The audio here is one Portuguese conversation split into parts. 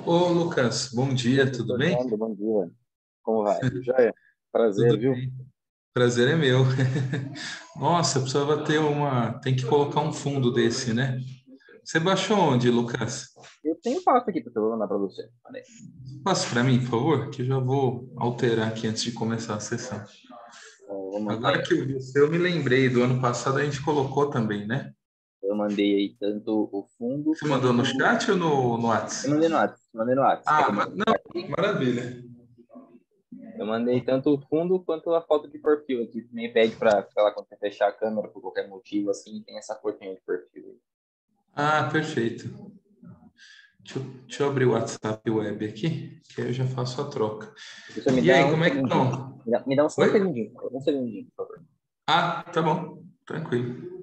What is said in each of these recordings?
Ô, Lucas, bom dia, tudo Doutor bem? Fernando, bom dia. Como vai? Tudo jóia? Prazer, Tudo viu? bem. Prazer é meu. Nossa, precisava ter uma. Tem que colocar um fundo desse, né? Você baixou onde, Lucas? Eu tenho passo aqui para eu mandar para você. Peraí. Passa para mim, por favor, que eu já vou alterar aqui antes de começar a sessão. Vou mandar. Agora que eu vi o seu, eu me lembrei, do ano passado a gente colocou também, né? Eu mandei aí tanto o fundo Você mandou no quanto. chat ou no Eu WhatsApp? mandei no WhatsApp. Mandei no WhatsApp. Quer que Ah, eu mande no não, WhatsApp? maravilha. Eu mandei tanto o fundo quanto a foto de perfil aqui. Também pede para, sei lá, quando você fechar a câmera por qualquer motivo, assim, tem essa fotinha de perfil aí. Ah, perfeito. Deixa eu abrir o WhatsApp web aqui, que aí eu já faço a troca. Professor, me E dá aí, um como é que segundinho. estão? Me dá um Oi? segundinho. Um segundinho, por favor. Ah, tá bom, tranquilo.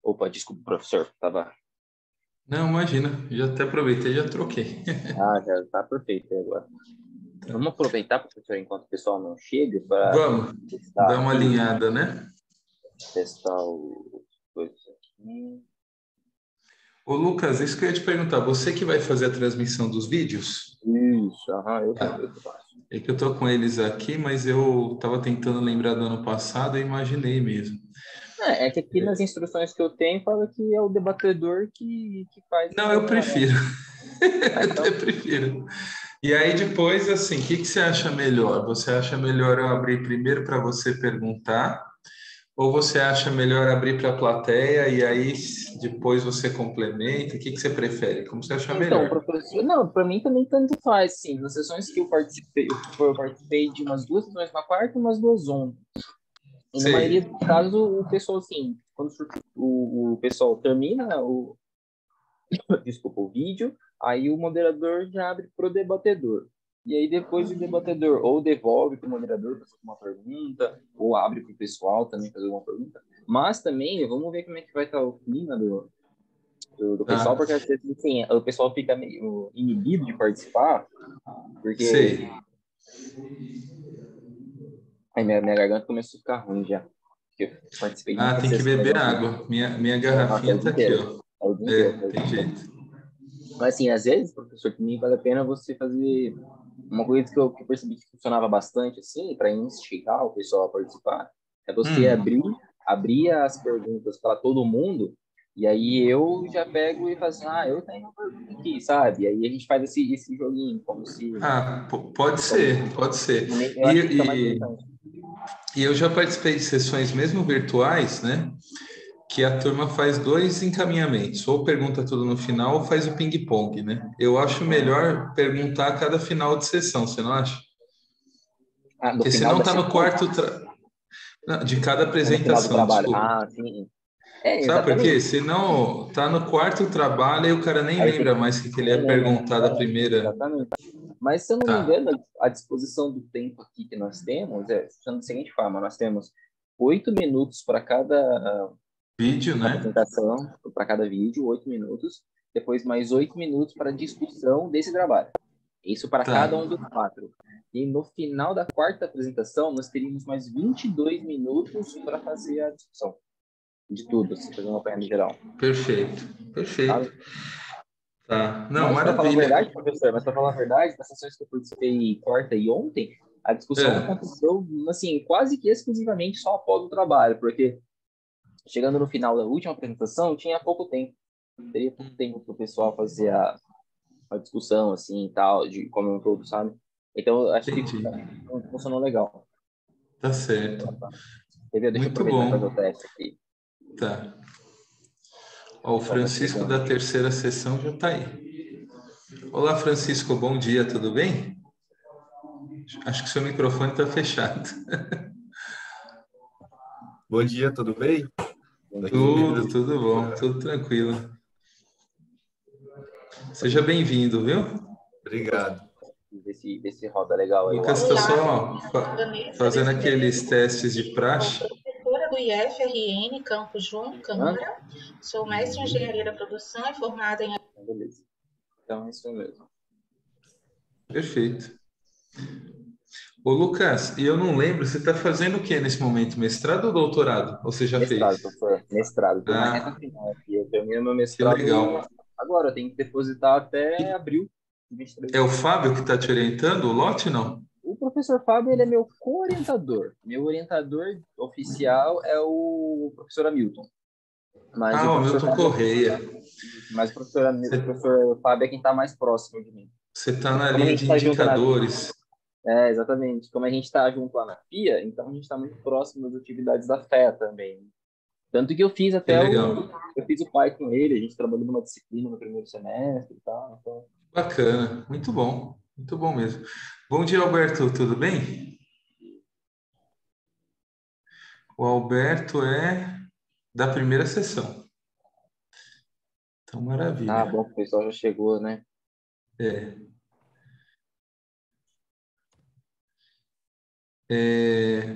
Opa, desculpa, professor. Tava. Não, imagina, já até aproveitei e já troquei. Ah, já tá perfeito aí agora. Vamos aproveitar, professor, enquanto o pessoal não chega, para Vamos, testar dar uma aqui, alinhada, né? testar os coisas aqui. Ô, Lucas, isso que eu ia te perguntar, você que vai fazer a transmissão dos vídeos? Isso, aham, eu faço. É que eu tô com eles aqui, mas eu estava tentando lembrar do ano passado e imaginei mesmo. É que aqui nas instruções que eu tenho fala que é o debatedor que faz Não, eu prefiro. Ah, Eu até então, prefiro. E aí depois, assim, o que que você acha melhor? Você acha melhor eu abrir primeiro para você perguntar? Ou você acha melhor abrir para a plateia e aí depois você complementa? O que que você prefere? Como você achar então, melhor? professor, não, para mim também tanto faz, sim. Nas sessões que eu participei de umas duas sessões na quarta e umas duas ontem. E na maioria Sei. dos casos, o pessoal, assim, quando o pessoal termina desculpa, o vídeo, aí o moderador já abre para o debatedor. E aí depois o debatedor ou devolve para o moderador fazer uma pergunta, ou abre para o pessoal também fazer uma pergunta. Mas também, vamos ver como é que vai estar o clima do pessoal, Tá. porque às vezes assim, o pessoal fica meio inibido de participar, porque Sei. aí minha garganta começou a ficar ruim já. Porque eu participei de Ah, muitas tem que sessões beber ontem, água. Minha a garrafinha tarde tá aqui, inteira. ó. A tarde inteira, a É, tarde tem inteira. jeito. Mas assim, às vezes, professor, também vale a pena você fazer uma coisa que eu percebi que funcionava bastante, assim, para instigar o pessoal a participar, é você Hum. abrir as perguntas para todo mundo, e aí eu já pego e faço assim, eu tenho uma pergunta aqui, sabe? E aí a gente faz esse joguinho, como se... Ah, pode Como, ser, pode ser. eu E, acho que fica mais e, interessante. e eu já participei de sessões mesmo virtuais, né? Que a turma faz dois encaminhamentos, ou pergunta tudo no final, ou faz o ping-pong, né? Eu acho melhor perguntar a cada final de sessão, você não acha? No Porque final senão da tá no sessão? quarto não, de cada Ou no final do apresentação, trabalho? desculpa. Ah, sim. É, Sabe por quê? exatamente. Senão tá no quarto trabalho e o cara nem Aí tem lembra que... mais o que que ele Nem ia lembra, né? perguntar da primeira. Exatamente. Mas, se eu não me Tá. engano, a disposição do tempo aqui que nós temos é funciona da seguinte forma: nós temos 8 minutos para cada Vídeo, né? apresentação, para cada vídeo, 8 minutos, depois mais 8 minutos para discussão desse trabalho. Isso para Tá. cada um dos 4. E no final da quarta apresentação, nós teríamos mais 22 minutos para fazer a discussão de tudo, assim, fazer uma opinião geral. Perfeito. Sabe? Perfeito. Tá. Não, Mas, para falar a maravilha. verdade, professor, mas para falar a verdade, nas sessões que eu participei quarta e ontem, a discussão É. aconteceu, assim, quase que exclusivamente só após o trabalho, porque chegando no final da última apresentação, tinha pouco tempo. Teria pouco tempo para o pessoal fazer a discussão, assim, e tal, de como um todo, sabe? Então, eu acho que Entendi. funcionou legal. Tá certo. Deixa eu Muito aproveitar e fazer o bom. teste aqui. Tá. Ó, o Então, vai Francisco chegando. da terceira sessão já está aí. Olá, Francisco, bom dia, tudo bem? Acho que seu microfone está fechado. Bom dia, tudo bem? Bom Daqui dia. Pedro. Tudo bom, tudo tranquilo. Seja bem-vindo, viu? Obrigado. Ver se roda legal aí o Lucas áudio. está Olá, só Vanessa fazendo Bezerra, aqueles testes de sou praxe. professora do IFRN Campo João Hã? Câmara, sou mestre em Engenharia da Produção e formada em... Beleza. Então, é isso mesmo. Perfeito. Ô, Lucas, e eu não lembro, você está fazendo o que nesse momento? Mestrado ou doutorado? Ou você já Mestrado, fez? professor. Mestrado. Estou na reta Ah, final aqui. Eu termino meu que mestrado legal. agora. Eu tenho que depositar até E abril de 23. é o Fábio que está te orientando? O lote, não? O professor Fábio, ele é meu co-orientador. Meu orientador oficial é o professor Hamilton. Mas o Ah, o professor Milton Fábio, Correia. o professor Fábio é quem está mais próximo de mim. Você está na Como a linha gente de está junto na... indicadores. É, exatamente. Como a gente está junto lá na FIA, então a gente está muito próximo das atividades da FEA também. Tanto que eu fiz Que até legal. eu fiz o pai com ele, a gente trabalhou numa disciplina no primeiro semestre e tal. Então... Bacana. Muito bom mesmo. Bom dia, Alberto, tudo bem? O Alberto é da primeira sessão. Então, Ah, maravilha. bom, o pessoal já chegou, né? É.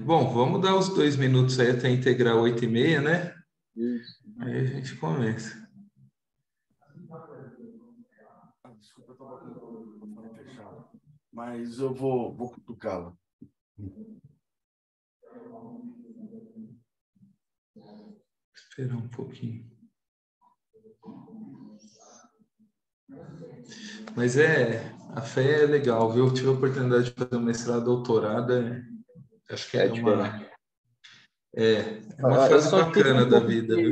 Bom, vamos dar os 2 minutos aí até integrar 8h30, né? Isso. Aí a gente começa. Desculpa, eu estava com o microfone fechado, mas eu vou cutucá-la. Esperar um pouquinho. Mas a fé é legal, viu? Eu tive a oportunidade de fazer um mestrado, doutorado, acho que É diferente. é uma Eu fase só tive bacana um da pouco vida, viu?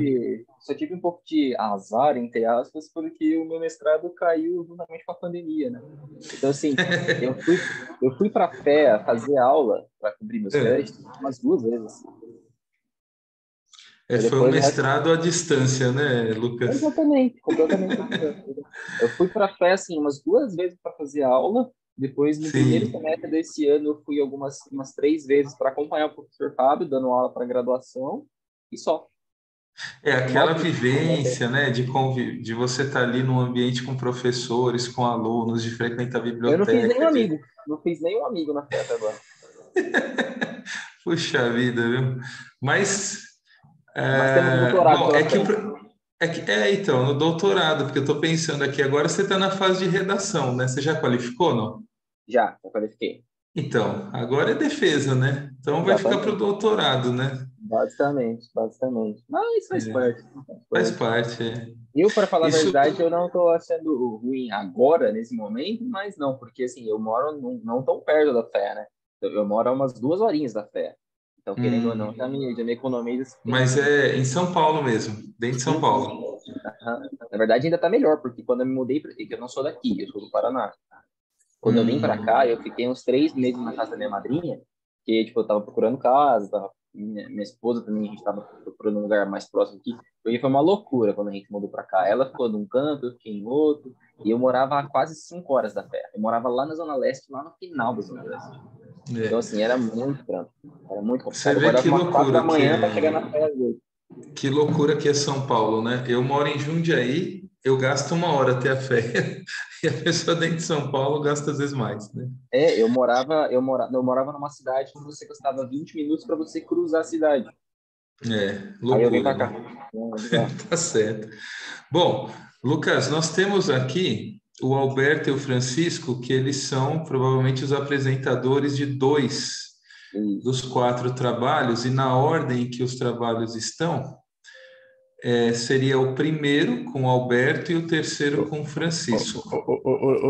de azar, entre aspas, porque o meu mestrado caiu juntamente com a pandemia, né? Então, assim, eu fui para a FEA fazer aula para cobrir meus É, créditos umas 2 vezes. E foi um depois o resto... mestrado à distância, né, Lucas? Exatamente, completamente à distância. Eu fui para a FEA, assim, umas 2 vezes para fazer aula. Depois, no primeiro Sim. semestre desse ano, eu fui umas 3 vezes para acompanhar o professor Fábio, dando aula para graduação, e só. É Mal aquela fiz. vivência, né, de você estar ali num ambiente com professores, com alunos, de frequentar a Eu não fiz nenhum biblioteca, amigo. Não fiz nenhum amigo na FEA até agora. Puxa vida, viu? Mas, Mas temos doutorado bom, pela frente. então, no doutorado, porque eu estou pensando aqui agora, você está na fase de redação, né? Você já qualificou, não? Já qualifiquei. Então, agora é defesa, né? Então vai ficar para o Exatamente. doutorado, né? Basicamente, basicamente. Mas faz É, parte. Faz faz parte. parte, é. Eu, para falar a Isso, verdade, eu não estou achando ruim agora, nesse momento, mas não, porque assim, eu moro não tão perto da fé, né? Eu moro a umas 2 horinhas da fé. Então, querendo ou não, hum, já me economiza esse tempo. mas é em São Paulo mesmo, dentro de São Sim, sim. Paulo. Aham. Na verdade, ainda tá melhor, porque quando eu me mudei, que eu não sou daqui, eu sou do Paraná. Quando eu vim para cá, Hum, eu fiquei uns 3 meses na casa da minha madrinha, que, tipo, eu tava procurando casa, minha esposa também, a gente tava procurando um lugar mais próximo aqui, porque foi uma loucura quando a gente mudou para cá. Ela ficou num canto, eu fiquei em outro, e eu morava a quase 5 horas da terra. Eu morava lá na Zona Leste, lá no final da Zona Leste. Então, é. assim, era muito trampo, era muito Você complicado. Eu vê acordava que umas 4 da loucura que manhã para chegar na é. praia às 8. Que loucura que é São Paulo, né? Eu moro em Jundiaí, eu gasto 1 hora até a fé. E a pessoa dentro de São Paulo gasta às vezes mais, né? É, eu morava numa cidade que você gastava 20 minutos para você cruzar a cidade. Aí eu vim Loucura, para né? cá. É bizarro. Tá certo. Bom, Lucas, nós temos aqui o Alberto e o Francisco, que eles são provavelmente os apresentadores de 2 dos 4 trabalhos, e na ordem que os trabalhos estão, seria o primeiro com o Alberto e o terceiro com o Francisco.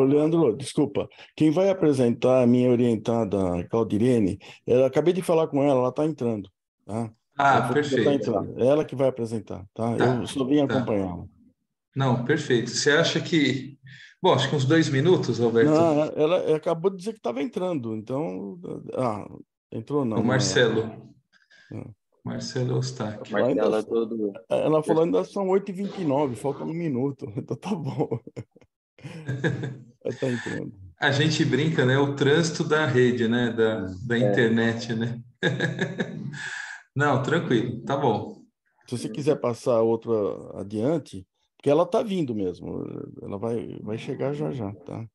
Leandro, desculpa. Quem vai apresentar a minha orientada, Claudirene, eu acabei de falar com ela está entrando. Tá? Ela falou que já está Perfeito. entrando. É ela que vai apresentar, tá? Eu só vim Tá. acompanhá-la. Não, perfeito. Você acha que... Bom, acho que uns 2 minutos, Alberto. Não, ela acabou de dizer que estava entrando, então... entrou O não é ela. Marcelo. Não. Marcelo Eustáquio. Marcelo é todo... Ela falou ainda são 8h29, falta 1 minuto, então tá bom. Ela está entrando. A gente brinca, né? O trânsito da rede, né? Da internet, né? Não, tranquilo, tá bom. Se você quiser passar outra adiante, porque ela está vindo mesmo, ela vai chegar já já, tá?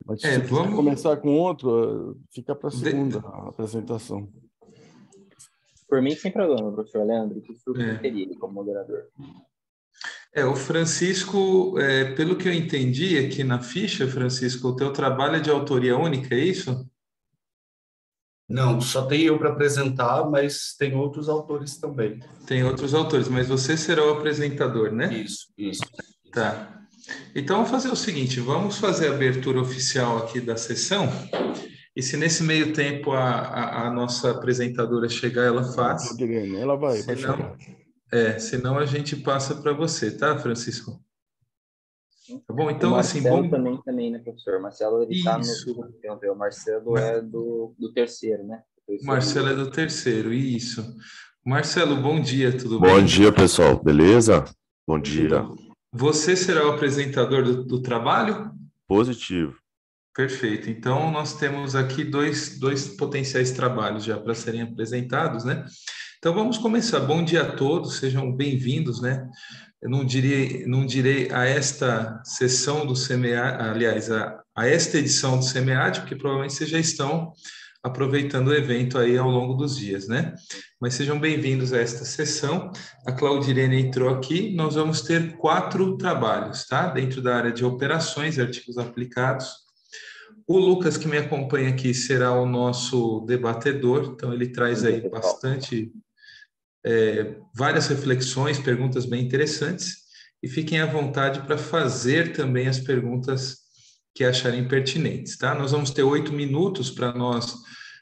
Mas se você quiser começar com outro, fica para a segunda apresentação. Por mim, sem problema, professor Leandro, que o senhor preferia ele como moderador. O Francisco, pelo que eu entendi aqui na ficha, Francisco, o teu trabalho é de autoria única, é isso? Não, só tem eu para apresentar, mas tem outros autores também. Tem outros autores, mas você será o apresentador, né? Isso. Tá. Então, vamos fazer o seguinte, vamos fazer a abertura oficial aqui da sessão, e se nesse meio tempo a nossa apresentadora chegar, ela faz. Ela vai chegar. Senão a gente passa para você, tá, Francisco? Tá bom? Então, o Marcelo também, né, professor? O Marcelo, ele está no segundo tempo. O Marcelo é do terceiro, né? O Marcelo é do terceiro, isso. Marcelo, bom dia, tudo bem? Bom dia, pessoal. Beleza? Bom dia. Você será o apresentador do trabalho? Positivo. Perfeito. Então, nós temos aqui dois potenciais trabalhos já para serem apresentados, né? Então, vamos começar. Bom dia a todos, sejam bem-vindos, né? Eu não direi a esta sessão do SEMEAD, aliás, a esta edição do SEMEAD, porque provavelmente vocês já estão aproveitando o evento aí ao longo dos dias, né? Mas sejam bem-vindos a esta sessão. A Claudirene entrou aqui. Nós vamos ter 4 trabalhos, tá? Dentro da área de operações e artigos aplicados. O Lucas, que me acompanha aqui, será o nosso debatedor. Então, ele traz aí bastante... várias reflexões, perguntas bem interessantes, e fiquem à vontade para fazer também as perguntas que acharem pertinentes, tá? Nós vamos ter 8 minutos para nós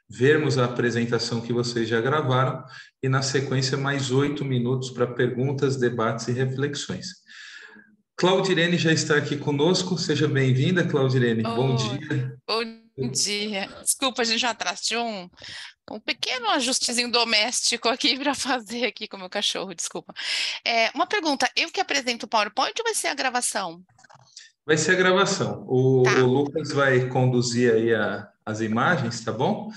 vermos a apresentação que vocês já gravaram, e na sequência mais 8 minutos para perguntas, debates e reflexões. Claudirene já está aqui conosco, seja bem-vinda, Claudirene, bom dia. Bom dia, desculpa, a gente já atrás de um pequeno ajustezinho doméstico aqui para fazer aqui com o meu cachorro, desculpa. Uma pergunta, eu que apresento o PowerPoint ou vai ser a gravação? Vai ser a gravação. O Lucas vai conduzir aí as imagens, tá bom?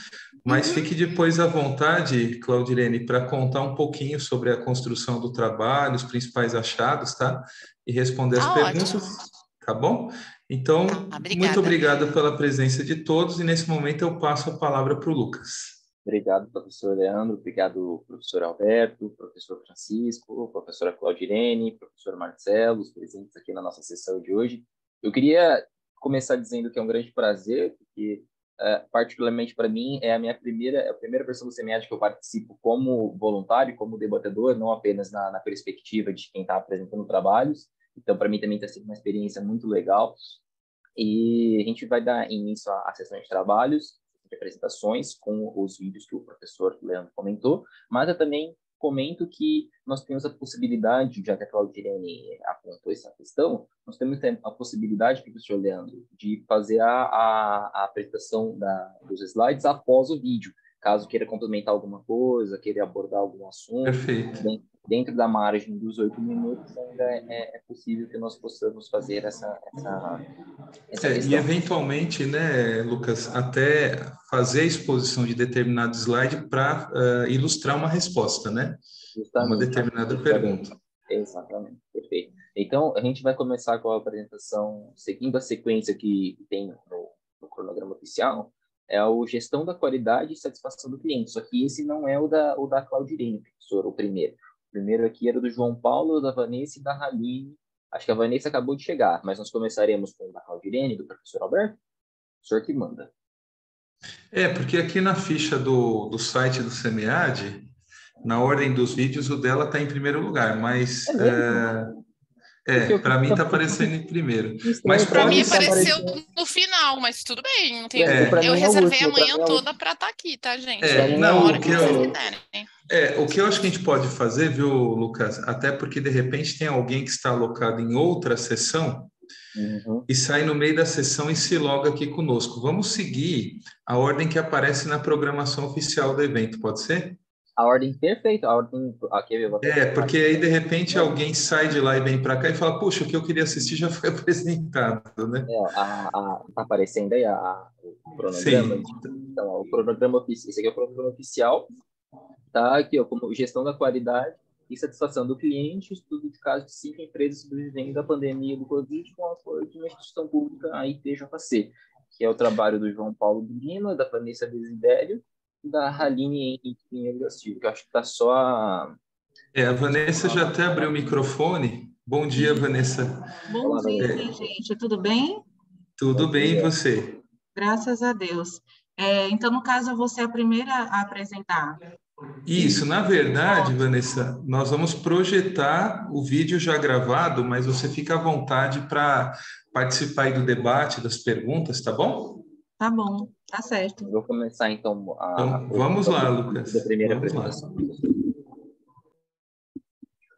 Mas fique depois à vontade, Claudirene, para contar um pouquinho sobre a construção do trabalho, os principais achados, tá? E responder as perguntas, ótimo. Tá bom? Então, muito obrigado pela presença de todos, e nesse momento eu passo a palavra para o Lucas. Obrigado, professor Leandro, obrigado, professor Alberto, professor Francisco, professora Claudirene, professor Marcelo, os presentes aqui na nossa sessão de hoje. Eu queria começar dizendo que é um grande prazer, porque, particularmente para mim, é a primeira versão do SEMEAD que eu participo como voluntário, como debatedor, não apenas na perspectiva de quem está apresentando trabalhos. Então, para mim também está sendo uma experiência muito legal. E a gente vai dar início à sessão de trabalhos, de apresentações, com os vídeos que o professor Leandro comentou, mas eu também comento que nós temos a possibilidade, já que a Claudirene apontou essa questão, nós temos a possibilidade, professor Leandro, de fazer a apresentação dos slides após o vídeo, caso queira complementar alguma coisa, queira abordar algum assunto. Perfeito. Dentro da margem dos 8 minutos, ainda é possível que nós possamos fazer essa questão. E, eventualmente, né, Lucas, até fazer a exposição de determinado slide para ilustrar uma resposta, né? Justamente, uma determinada pergunta. Exatamente, perfeito. Então, a gente vai começar com a apresentação, seguindo a sequência que tem no cronograma oficial, é a gestão da qualidade e satisfação do cliente. Só que esse não é o da Claudirene, professor, o primeiro. O primeiro aqui era do João Paulo, da Vanessa e da Haline, Acho que a Vanessa acabou de chegar, mas nós começaremos com o da Claudirene, do professor Alberto. O senhor que manda. Porque aqui na ficha do site do SEMEAD, na ordem dos vídeos, o dela está em primeiro lugar, mas É mesmo? para mim está aparecendo em primeiro. Mas Estranho, Para mim pode tá apareceu aparecendo. no final, mas tudo bem, não tem. Pra Eu mim é o reservei a último, pra manhã mim é o toda último. para estar aqui, tá, gente? Pra mim é o A hora o que que último vocês eu, também. quiserem. o que eu acho que a gente pode fazer, viu, Lucas? Até porque de repente tem alguém que está alocado em outra sessão Uhum. e sai no meio da sessão e se loga aqui conosco. Vamos seguir a ordem que aparece na programação oficial do evento, pode ser? A ordem perfeita, a ordem... Aqui eu vou até... Porque aí de repente alguém sai de lá e vem para cá e fala, puxa, o que eu queria assistir já foi apresentado, né? Tá aparecendo aí o cronograma. Sim. Então, ó, o cronograma oficial, esse aqui é o cronograma oficial. Tá aqui, ó, como gestão da qualidade e satisfação do cliente, estudo de casos de 5 empresas sobrevivendo da pandemia do Covid com apoio de uma instituição pública, a IPJC, que é o trabalho do João Paulo de Lima, da Vanessa Desidério e da Haline Henrique Pinheiro da Silva, que eu acho que está só a... A Vanessa já até abriu o microfone. Bom dia, Vanessa. Bom dia, minha gente. Tudo bem? Tudo bem, e você? Graças a Deus. Então, no caso, eu vou ser a primeira a apresentar. Isso, na verdade, Vanessa, nós vamos projetar o vídeo já gravado, mas você fica à vontade para participar aí do debate, das perguntas, tá bom? Tá bom, tá certo. Eu vou começar, então, Então, vamos lá, Lucas. da primeira Vamos lá. apresentação. Deixa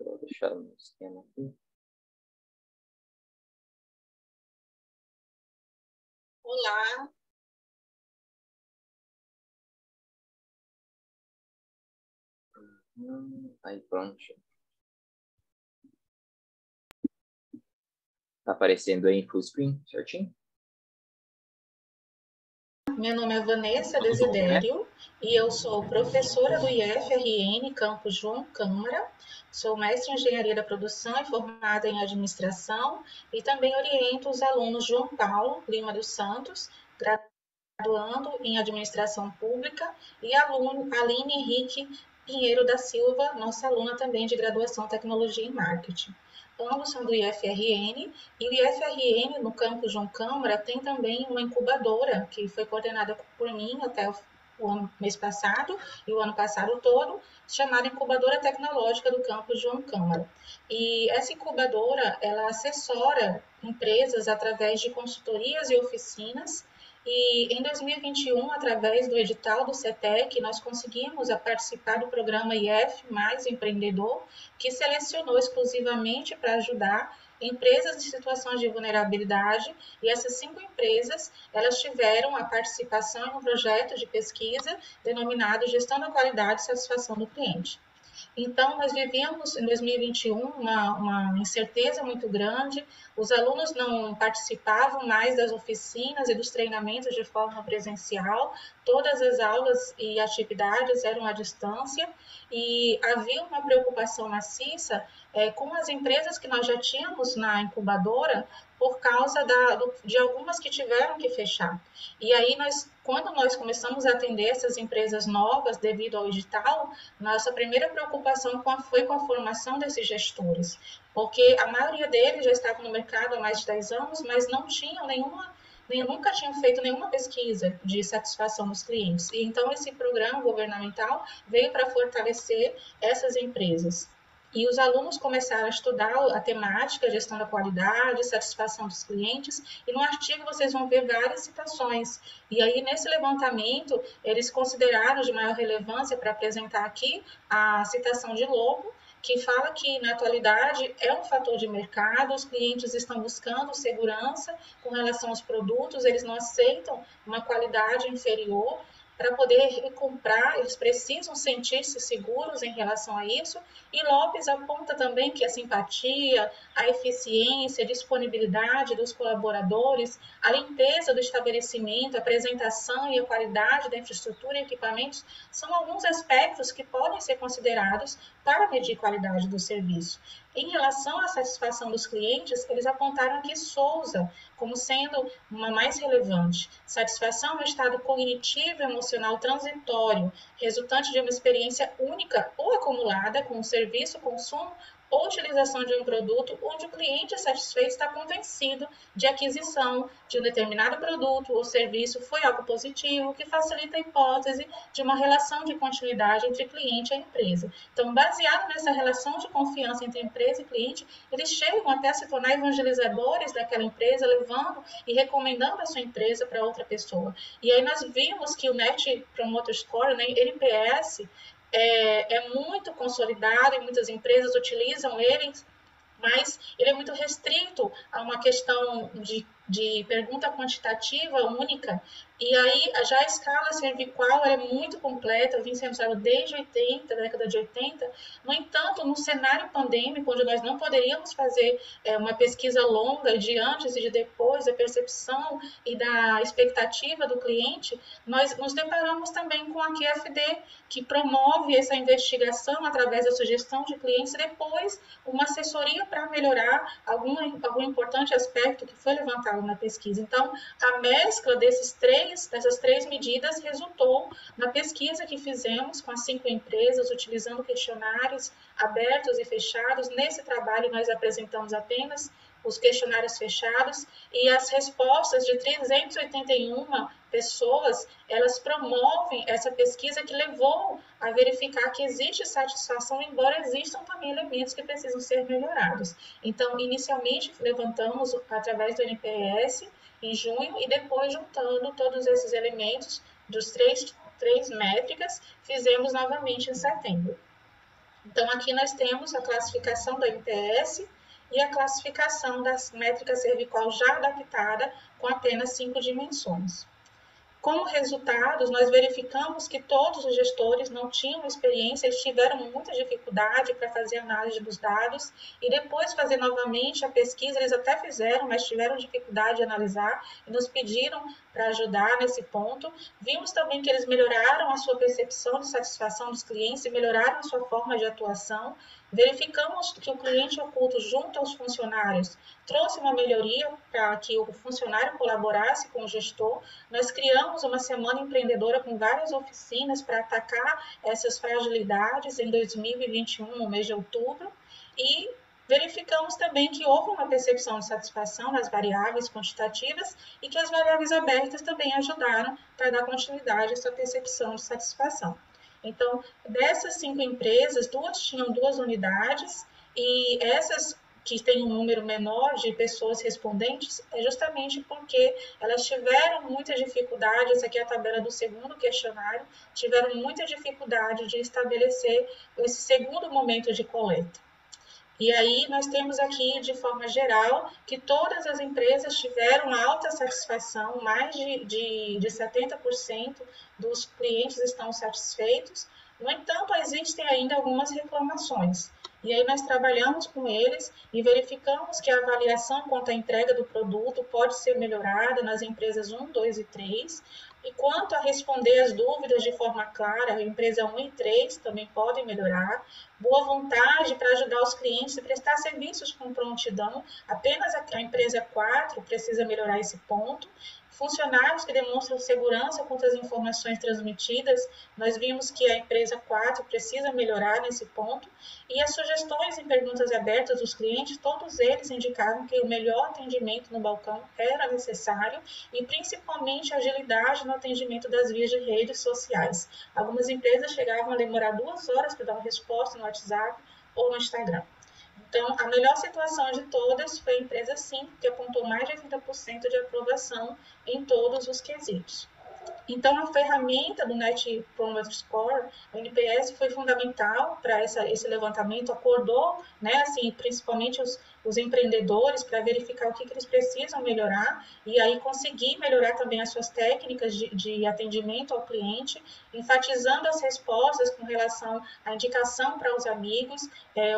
eu deixar no esquema aqui. Olá. Aí, pronto. Tá aparecendo aí em full screen, certinho? Meu nome é Vanessa Desidério e eu sou professora do IFRN Campus João Câmara. Sou mestre em Engenharia da Produção e formada em Administração e também oriento os alunos João Paulo Lima dos Santos, graduando em Administração Pública, e aluno Aline Henrique Pinheiro da Silva, nossa aluna também de graduação Tecnologia e Marketing. Ambos são do IFRN, e o IFRN, no campus João Câmara, tem também uma incubadora, que foi coordenada por mim até o mês passado, e o ano passado todo, chamada Incubadora Tecnológica do campus João Câmara. E essa incubadora, ela assessora empresas através de consultorias e oficinas. E em 2021, através do edital do CETEC, nós conseguimos participar do programa IF Mais Empreendedor, que selecionou exclusivamente para ajudar empresas de situações de vulnerabilidade, e essas 5 empresas, elas tiveram a participação em um projeto de pesquisa denominado Gestão da Qualidade e Satisfação do Cliente. Então, nós vivíamos em 2021 uma incerteza muito grande, os alunos não participavam mais das oficinas e dos treinamentos de forma presencial, todas as aulas e atividades eram à distância, e havia uma preocupação maciça com as empresas que nós já tínhamos na incubadora, por causa de algumas que tiveram que fechar. E aí, quando nós começamos a atender essas empresas novas devido ao edital, nossa primeira preocupação foi com a formação desses gestores, porque a maioria deles já estavam no mercado há mais de 10 anos, mas não tinham nunca tinham feito nenhuma pesquisa de satisfação dos clientes. E então esse programa governamental veio para fortalecer essas empresas. E os alunos começaram a estudar a temática, gestão da qualidade, satisfação dos clientes, e no artigo vocês vão ver várias citações. E aí, nesse levantamento, eles consideraram de maior relevância para apresentar aqui a citação de Lobo, que fala que, na atualidade, é um fator de mercado, os clientes estão buscando segurança com relação aos produtos, eles não aceitam uma qualidade inferior. Para poder comprar, eles precisam sentir-se seguros em relação a isso. E Lopes aponta também que a simpatia, a eficiência, a disponibilidade dos colaboradores, a limpeza do estabelecimento, a apresentação e a qualidade da infraestrutura e equipamentos são alguns aspectos que podem ser considerados para medir qualidade do serviço. Em relação à satisfação dos clientes, eles apontaram aqui Souza como sendo uma mais relevante. Satisfação é um estado cognitivo e emocional transitório, resultante de uma experiência única ou acumulada com o serviço, consumo ou utilização de um produto onde o cliente satisfeito está convencido de aquisição de um determinado produto ou serviço foi algo positivo, que facilita a hipótese de uma relação de continuidade entre cliente e empresa. Então, baseado nessa relação de confiança entre empresa e cliente, eles chegam até a se tornar evangelizadores daquela empresa, levando e recomendando a sua empresa para outra pessoa. E aí nós vimos que o Net Promoter Score, né, NPS, é muito consolidado e muitas empresas utilizam ele, mas ele é muito restrito a uma questão de pergunta quantitativa única. E aí, já a escala cervical é muito completa, vem sendo usada desde 80, da década de 80. No entanto, no cenário pandêmico, onde nós não poderíamos fazer uma pesquisa longa de antes e de depois, da percepção e da expectativa do cliente, nós nos deparamos também com a QFD, que promove essa investigação através da sugestão de clientes e depois uma assessoria para melhorar algum importante aspecto que foi levantado na pesquisa. Então, a mescla dessas três medidas resultou na pesquisa que fizemos com as 5 empresas, utilizando questionários abertos e fechados. Nesse trabalho, nós apresentamos apenas os questionários fechados e as respostas de 381 pessoas, elas promovem essa pesquisa que levou a verificar que existe satisfação, embora existam também elementos que precisam ser melhorados. Então, inicialmente, levantamos através do NPS em junho e depois, juntando todos esses elementos dos três métricas, fizemos novamente em setembro. Então, aqui nós temos a classificação do NPS e a classificação das métricas cervical já adaptada com apenas 5 dimensões. Como resultados, nós verificamos que todos os gestores não tinham experiência, eles tiveram muita dificuldade para fazer análise dos dados e depois fazer novamente a pesquisa, eles até fizeram, mas tiveram dificuldade de analisar e nos pediram para ajudar nesse ponto. Vimos também que eles melhoraram a sua percepção de satisfação dos clientes e melhoraram a sua forma de atuação. Verificamos que o cliente oculto junto aos funcionários trouxe uma melhoria para que o funcionário colaborasse com o gestor. Nós criamos uma semana empreendedora com várias oficinas para atacar essas fragilidades em 2021, no mês de outubro, e verificamos também que houve uma percepção de satisfação nas variáveis quantitativas e que as variáveis abertas também ajudaram para dar continuidade a essa percepção de satisfação. Então, dessas 5 empresas, 2 tinham 2 unidades e essas que têm um número menor de pessoas respondentes é justamente porque elas tiveram muita dificuldade, essa aqui é a tabela do segundo questionário, tiveram muita dificuldade de estabelecer esse segundo momento de coleta. E aí nós temos aqui, de forma geral, que todas as empresas tiveram alta satisfação, mais de 70% dos clientes estão satisfeitos. No entanto, existem ainda algumas reclamações. E aí nós trabalhamos com eles e verificamos que a avaliação quanto à entrega do produto pode ser melhorada nas empresas 1, 2 e 3. E quanto a responder as dúvidas de forma clara, a empresa 1 e 3 também podem melhorar. Boa vontade para ajudar os clientes e prestar serviços com prontidão. Apenas a empresa 4 precisa melhorar esse ponto. Funcionários que demonstram segurança quanto às informações transmitidas, nós vimos que a empresa 4 precisa melhorar nesse ponto. E as sugestões e perguntas abertas dos clientes, todos eles indicaram que o melhor atendimento no balcão era necessário e principalmente a agilidade no atendimento das vias de redes sociais. Algumas empresas chegavam a demorar 2 horas para dar uma resposta no WhatsApp ou no Instagram. Então, a melhor situação de todas foi a empresa 5, que apontou mais de 80% de aprovação em todos os quesitos. Então, a ferramenta do Net Promoter Score, o NPS, foi fundamental para esse levantamento, acordou, né, assim, principalmente os empreendedores para verificar o que eles precisam melhorar e aí conseguir melhorar também as suas técnicas de atendimento ao cliente, enfatizando as respostas com relação à indicação para os amigos.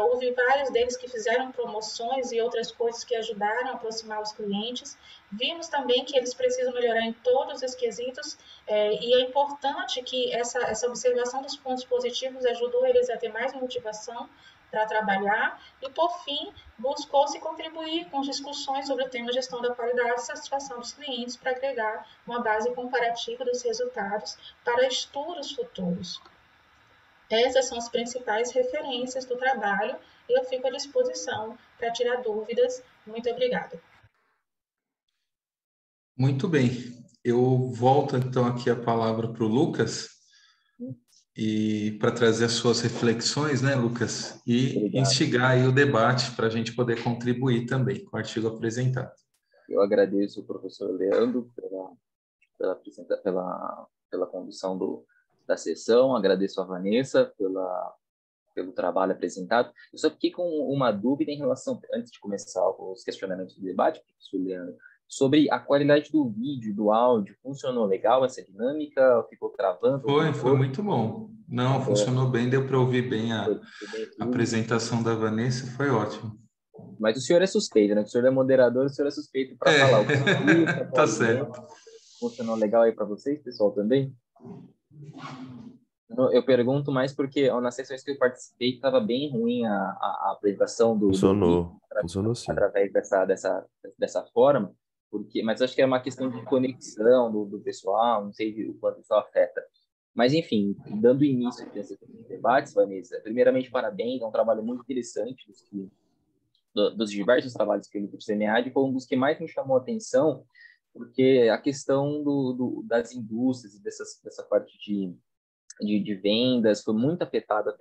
Houve vários deles que fizeram promoções e outras coisas que ajudaram a aproximar os clientes. Vimos também que eles precisam melhorar em todos os quesitos e é importante que essa observação dos pontos positivos ajudou eles a ter mais motivação para trabalhar e, por fim, buscou-se contribuir com discussões sobre o tema gestão da qualidade e satisfação dos clientes para agregar uma base comparativa dos resultados para estudos futuros. Essas são as principais referências do trabalho e eu fico à disposição para tirar dúvidas. Muito obrigada. Muito bem. Eu volto então aqui a palavra para o Lucas e para trazer as suas reflexões, né, Lucas? E Obrigado. instigar aí o debate para a gente poder contribuir também com o artigo apresentado. Eu agradeço o professor Leandro pela condução da sessão, agradeço a Vanessa pelo trabalho apresentado. Eu só fiquei com uma dúvida em relação, antes de começar os questionamentos do debate, professor Leandro, sobre a qualidade do vídeo, do áudio. Funcionou legal essa dinâmica? Ficou travando? Foi muito bom. Não, funcionou bem, deu para ouvir bem a apresentação da Vanessa, foi ótimo. Mas o senhor é suspeito, né? O senhor é moderador, o senhor é suspeito para falar. Tá certo. Funcionou legal aí para vocês, pessoal, também? Eu pergunto mais porque nas sessões que eu participei estava bem ruim a apresentação do Funcionou sim. Através dessa forma, mas acho que é uma questão de conexão do pessoal, não sei o quanto isso afeta. Mas, enfim, dando início a esses debates, Vanessa, primeiramente, parabéns, é um trabalho muito interessante dos diversos trabalhos que eu li por SEMEAD, foi um dos que mais me chamou a atenção, porque a questão das indústrias e dessa parte de vendas foi muito afetada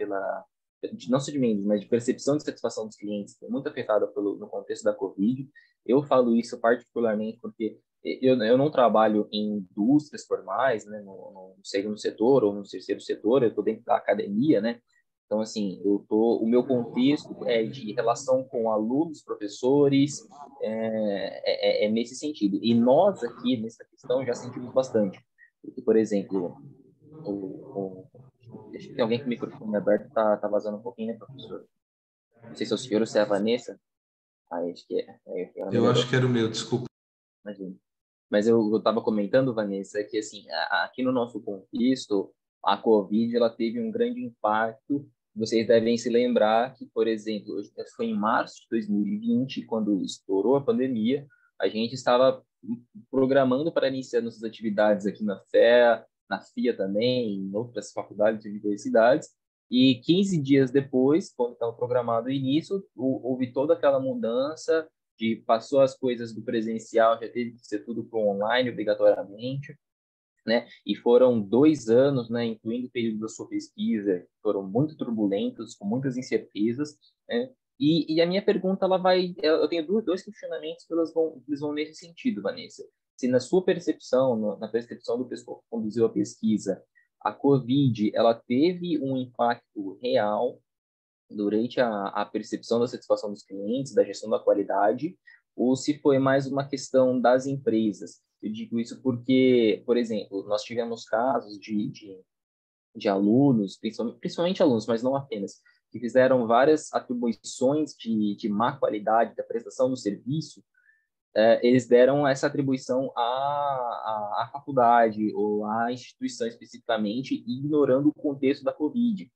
não só de vendas, mas de percepção de satisfação dos clientes, foi muito afetada no contexto da Covid. Eu falo isso particularmente porque eu não trabalho em indústrias formais, né, no segundo setor ou no terceiro setor, eu estou dentro da academia, né? Então, assim, o meu contexto é de relação com alunos, professores, é nesse sentido. E nós aqui, nessa questão, já sentimos bastante. Porque, por exemplo, acho que tem alguém com o microfone aberto, tá vazando um pouquinho, né, professor? Não sei se é o senhor ou se é a Vanessa. Acho que é. Eu acho que era o meu, desculpa. Imagina. Mas eu estava comentando, Vanessa, que assim, aqui no nosso contexto, a Covid ela teve um grande impacto. Vocês devem se lembrar que, por exemplo, foi em março de 2020, quando estourou a pandemia, a gente estava programando para iniciar nossas atividades aqui na FEA, na FIA também, em outras faculdades e universidades, e 15 dias depois, quando estava programado o início, houve toda aquela mudança, passou as coisas do presencial, já teve que ser tudo para o online, obrigatoriamente, né? E foram 2 anos, né, incluindo o período da sua pesquisa, foram muito turbulentos, com muitas incertezas, né? E a minha pergunta, eu tenho dois questionamentos que eles vão nesse sentido, Vanessa. Se na sua percepção, na percepção do pessoal que conduziu a pesquisa, a Covid, ela teve um impacto real durante a percepção da satisfação dos clientes, da gestão da qualidade, ou se foi mais uma questão das empresas. Eu digo isso porque, por exemplo, nós tivemos casos de alunos, principalmente alunos, mas não apenas, que fizeram várias atribuições de má qualidade da prestação do serviço. Eles deram essa atribuição à faculdade ou à instituição especificamente, ignorando o contexto da Covid.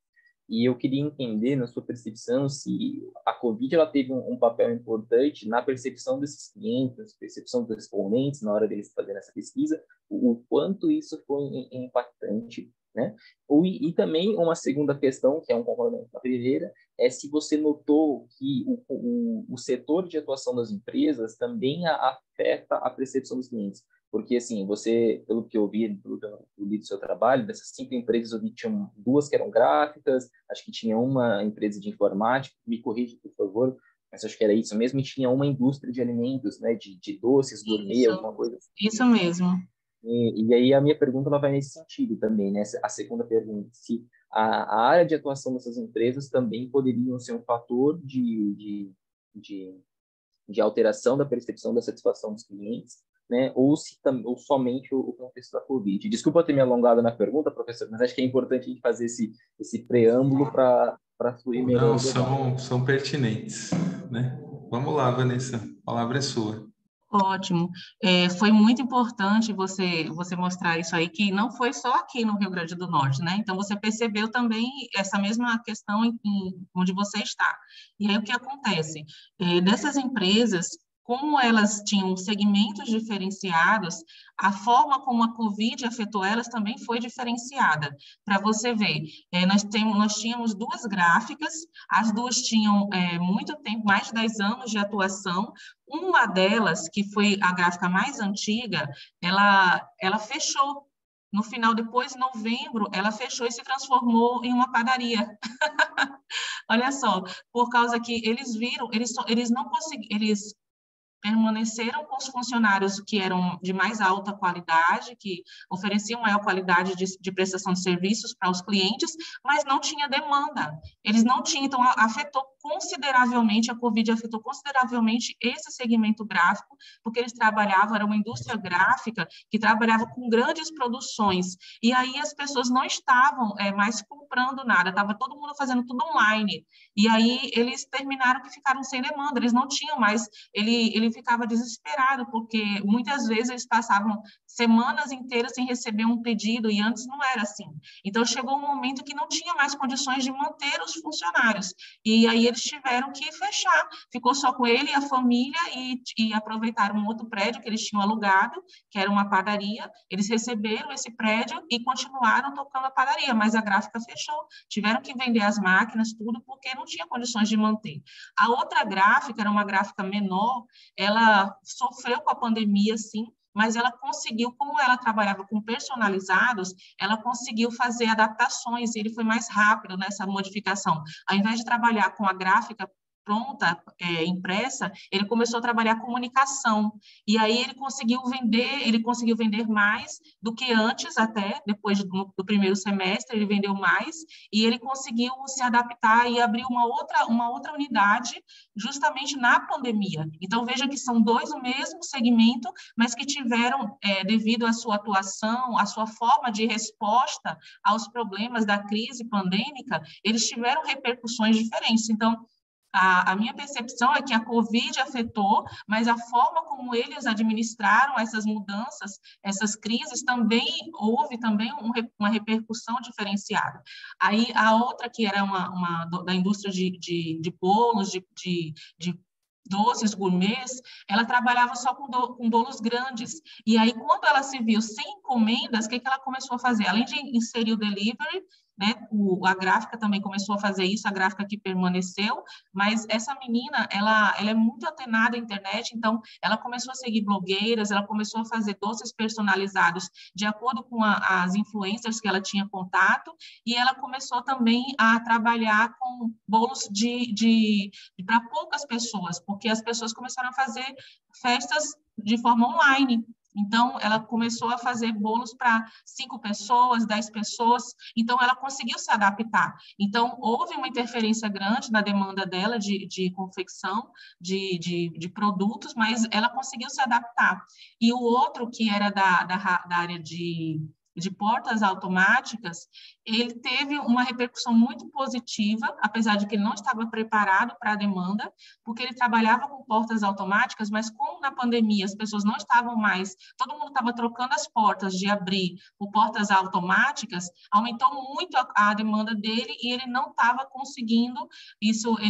E eu queria entender, na sua percepção, se a Covid ela teve um papel importante na percepção desses clientes, na percepção dos respondentes, na hora deles fazerem essa pesquisa, o quanto isso foi impactante, né? E também uma segunda questão, que é um complemento da primeira, é se você notou que o setor de atuação das empresas também afeta a percepção dos clientes. Porque, assim, você, pelo que eu vi, pelo que eu li do seu trabalho, dessas 5 empresas, eu vi que tinham 2 que eram gráficas, acho que tinha uma empresa de informática, me corrija, por favor, mas acho que era isso mesmo, e tinha uma indústria de alimentos, né, de doces, gourmet, alguma coisa assim. Isso mesmo. E aí a minha pergunta ela vai nesse sentido também, né? A segunda pergunta, se a área de atuação dessas empresas também poderiam ser um fator de alteração da percepção da satisfação dos clientes, né? Ou somente o contexto da Covid. Desculpa ter me alongado na pergunta, professor, mas acho que é importante a gente fazer esse preâmbulo para fluir melhor. Não, são pertinentes, né? Vamos lá, Vanessa, a palavra é sua. Ótimo. Foi muito importante você mostrar isso aí, que não foi só aqui no Rio Grande do Norte, né? Então, você percebeu também essa mesma questão onde você está. E aí, o que acontece? Nessas empresas, como elas tinham segmentos diferenciados, a forma como a Covid afetou elas também foi diferenciada. Para você ver, nós tínhamos 2 gráficas, as 2 tinham muito tempo, mais de 10 anos de atuação. Uma delas, que foi a gráfica mais antiga, ela fechou. No final, depois, em novembro, ela fechou e se transformou em uma padaria. Olha só, por causa que eles viram, eles não conseguiram, eles permaneceram com os funcionários que eram de mais alta qualidade, que ofereciam maior qualidade de prestação de serviços para os clientes, mas não tinha demanda. Eles não tinham, então afetou consideravelmente, a Covid afetou consideravelmente esse segmento gráfico, porque eles trabalhavam, era uma indústria gráfica que trabalhava com grandes produções, e aí as pessoas não estavam mais comprando nada, estava todo mundo fazendo tudo online, e aí eles terminaram que ficaram sem demanda, eles não tinham mais, ele ficava desesperado, porque muitas vezes eles passavam semanas inteiras sem receber um pedido, e antes não era assim. Então, chegou um momento que não tinha mais condições de manter os funcionários, e aí eles tiveram que fechar. Ficou só com ele e a família, e aproveitaram um outro prédio que eles tinham alugado, que era uma padaria, eles receberam esse prédio e continuaram tocando a padaria, mas a gráfica fechou. Tiveram que vender as máquinas, tudo, porque não tinha condições de manter. A outra gráfica era uma gráfica menor, ela sofreu com a pandemia, sim, mas ela conseguiu, como ela trabalhava com personalizados, ela conseguiu fazer adaptações, e ele foi mais rápido nessa modificação. Ao invés de trabalhar com a gráfica pronta, impressa, ele começou a trabalhar comunicação, e aí ele conseguiu vender mais do que antes, até, depois do primeiro semestre, ele vendeu mais, e ele conseguiu se adaptar e abrir uma outra unidade, justamente na pandemia. Então, veja que são 2 no mesmo segmento, mas que tiveram, devido à sua atuação, à sua forma de resposta aos problemas da crise pandêmica, eles tiveram repercussões diferentes. Então, a minha percepção é que a Covid afetou, mas a forma como eles administraram essas mudanças, essas crises, também houve uma repercussão diferenciada. Aí, a outra, que era da indústria de bolos, de doces gourmets, ela trabalhava só com bolos grandes. E aí, quando ela se viu sem encomendas, o que ela começou a fazer? Além de inserir o delivery, né, a gráfica também começou a fazer isso, a gráfica que permaneceu, mas essa menina, ela é muito antenada à internet, então ela começou a seguir blogueiras, ela começou a fazer doces personalizados de acordo com as influencers que ela tinha contato, e ela começou também a trabalhar com bolos para poucas pessoas, porque as pessoas começaram a fazer festas de forma online. Então, ela começou a fazer bolos para 5 pessoas, 10 pessoas, então ela conseguiu se adaptar. Então, houve uma interferência grande na demanda dela de confecção, de produtos, mas ela conseguiu se adaptar. E o outro, que era da área de portas automáticas, ele teve uma repercussão muito positiva, apesar de que ele não estava preparado para a demanda, porque ele trabalhava com portas automáticas, mas como na pandemia as pessoas não estavam mais, todo mundo estava trocando as portas de abrir por portas automáticas, aumentou muito a demanda dele e ele não estava conseguindo,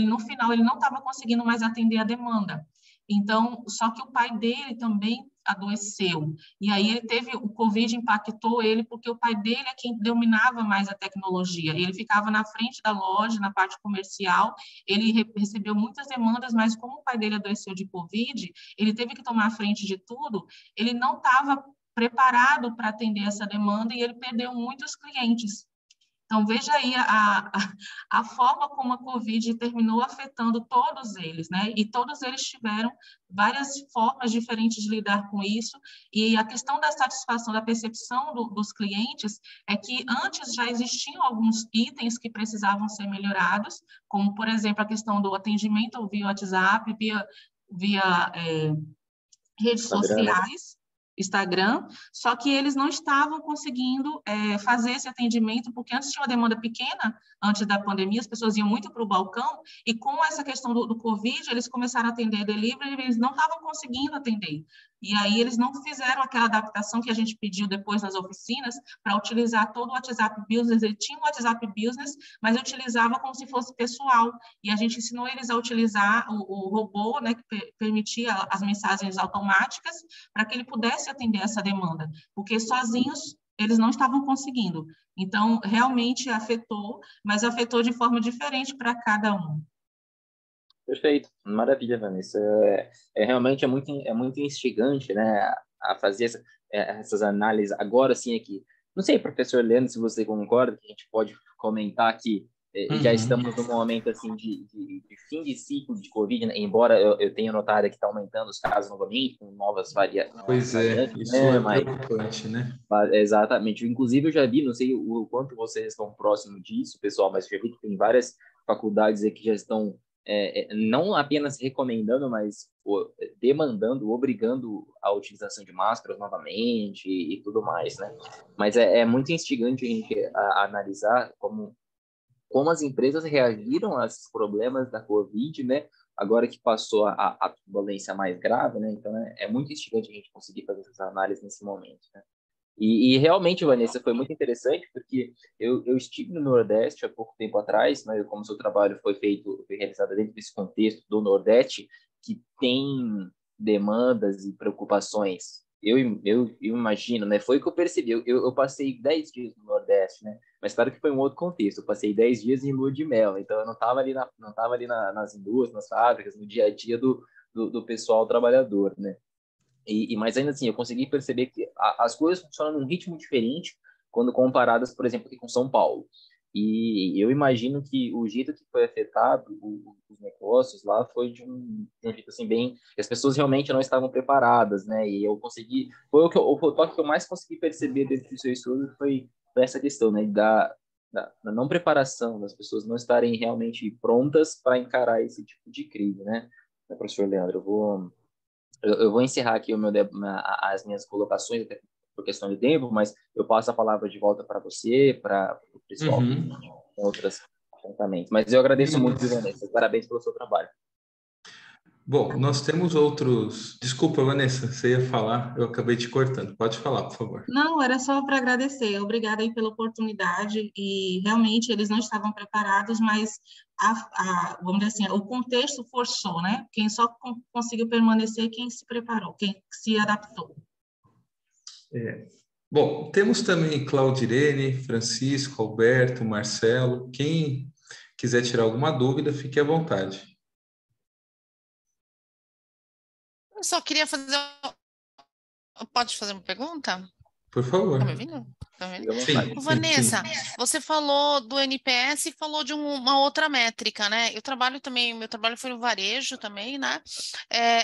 no final ele não estava conseguindo mais atender a demanda. Então, só que o pai dele também adoeceu. E aí o Covid impactou ele, porque o pai dele é quem dominava mais a tecnologia. Ele ficava na frente da loja, na parte comercial, ele recebeu muitas demandas, mas como o pai dele adoeceu de Covid, ele teve que tomar a frente de tudo, ele não estava preparado para atender essa demanda e ele perdeu muitos clientes. Então, veja aí a forma como a Covid terminou afetando todos eles, né? E todos eles tiveram várias formas diferentes de lidar com isso. E a questão da satisfação, da percepção dos clientes é que antes já existiam alguns itens que precisavam ser melhorados, como, por exemplo, a questão do atendimento via WhatsApp, via redes sociais, Instagram, só que eles não estavam conseguindo fazer esse atendimento, porque antes tinha uma demanda pequena, antes da pandemia, as pessoas iam muito para o balcão, e com essa questão do Covid, eles começaram a atender delivery, eles não estavam conseguindo atender. E aí eles não fizeram aquela adaptação que a gente pediu depois nas oficinas para utilizar todo o WhatsApp Business. Ele tinha o WhatsApp Business, mas utilizava como se fosse pessoal. E a gente ensinou eles a utilizar o robô, né, que permitia as mensagens automáticas, para que ele pudesse atender essa demanda, porque sozinhos eles não estavam conseguindo. Então, realmente afetou, mas afetou de forma diferente para cada um. Perfeito, maravilha, Vanessa. Realmente é muito instigante, né, a fazer essas análises agora sim aqui. Não sei, professor Leandro, se você concorda, que a gente pode comentar que já estamos num momento assim de fim de ciclo de Covid, né? Embora eu tenha notado que está aumentando os casos novamente, com novas variantes. Pois é, isso é preocupante, né? Exatamente. Inclusive, eu já vi, não sei o quanto vocês estão próximos disso, pessoal, mas já vi que tem várias faculdades aqui que já estão não apenas recomendando, mas demandando, obrigando a utilização de máscaras novamente e tudo mais, né? Mas é muito instigante a gente analisar como as empresas reagiram a esses problemas da Covid, né? Agora que passou a turbulência mais grave, né? Então, é muito instigante a gente conseguir fazer essas análises nesse momento, né? E realmente, Vanessa, foi muito interessante, porque eu estive no Nordeste há pouco tempo atrás, né, como seu trabalho foi realizado dentro desse contexto do Nordeste, que tem demandas e preocupações. Eu imagino, né? Foi o que eu percebi. Eu passei 10 dias no Nordeste, né? Mas claro que foi um outro contexto. Eu passei 10 dias em lua de mel, então eu não estava ali nas indústrias, nas fábricas, no dia a dia do pessoal trabalhador, né? Mas ainda assim, eu consegui perceber que as coisas funcionam num ritmo diferente quando comparadas, por exemplo, aqui com São Paulo. E eu imagino que o jeito que foi afetado os negócios lá foi de um jeito assim bem... As pessoas realmente não estavam preparadas, né? E eu consegui... o toque que eu mais consegui perceber dentro do seu estudo foi essa questão, né? Da não preparação, das pessoas não estarem realmente prontas para encarar esse tipo de crise, né? Professor Leandro, eu vou encerrar aqui as minhas colocações, até por questão de tempo, mas eu passo a palavra de volta para você, para o pessoal com outros apontamentos. Mas eu agradeço muito, Vanessa. Parabéns pelo seu trabalho. Bom, nós temos outros... Desculpa, Vanessa, você ia falar, eu acabei te cortando. Pode falar, por favor. Não, era só para agradecer. Obrigada aí pela oportunidade. E realmente eles não estavam preparados, mas vamos dizer assim, o contexto forçou, né? Quem só conseguiu permanecer, quem se preparou, quem se adaptou. Bom, temos também Claudirene, Francisco, Alberto, Marcelo. Quem quiser tirar alguma dúvida, fique à vontade. Eu só queria fazer... Pode fazer uma pergunta? Por favor. Tá me ouvindo? Sim, Vanessa, sim. você falou do NPS e falou de uma outra métrica, né? Meu trabalho foi no varejo também, né?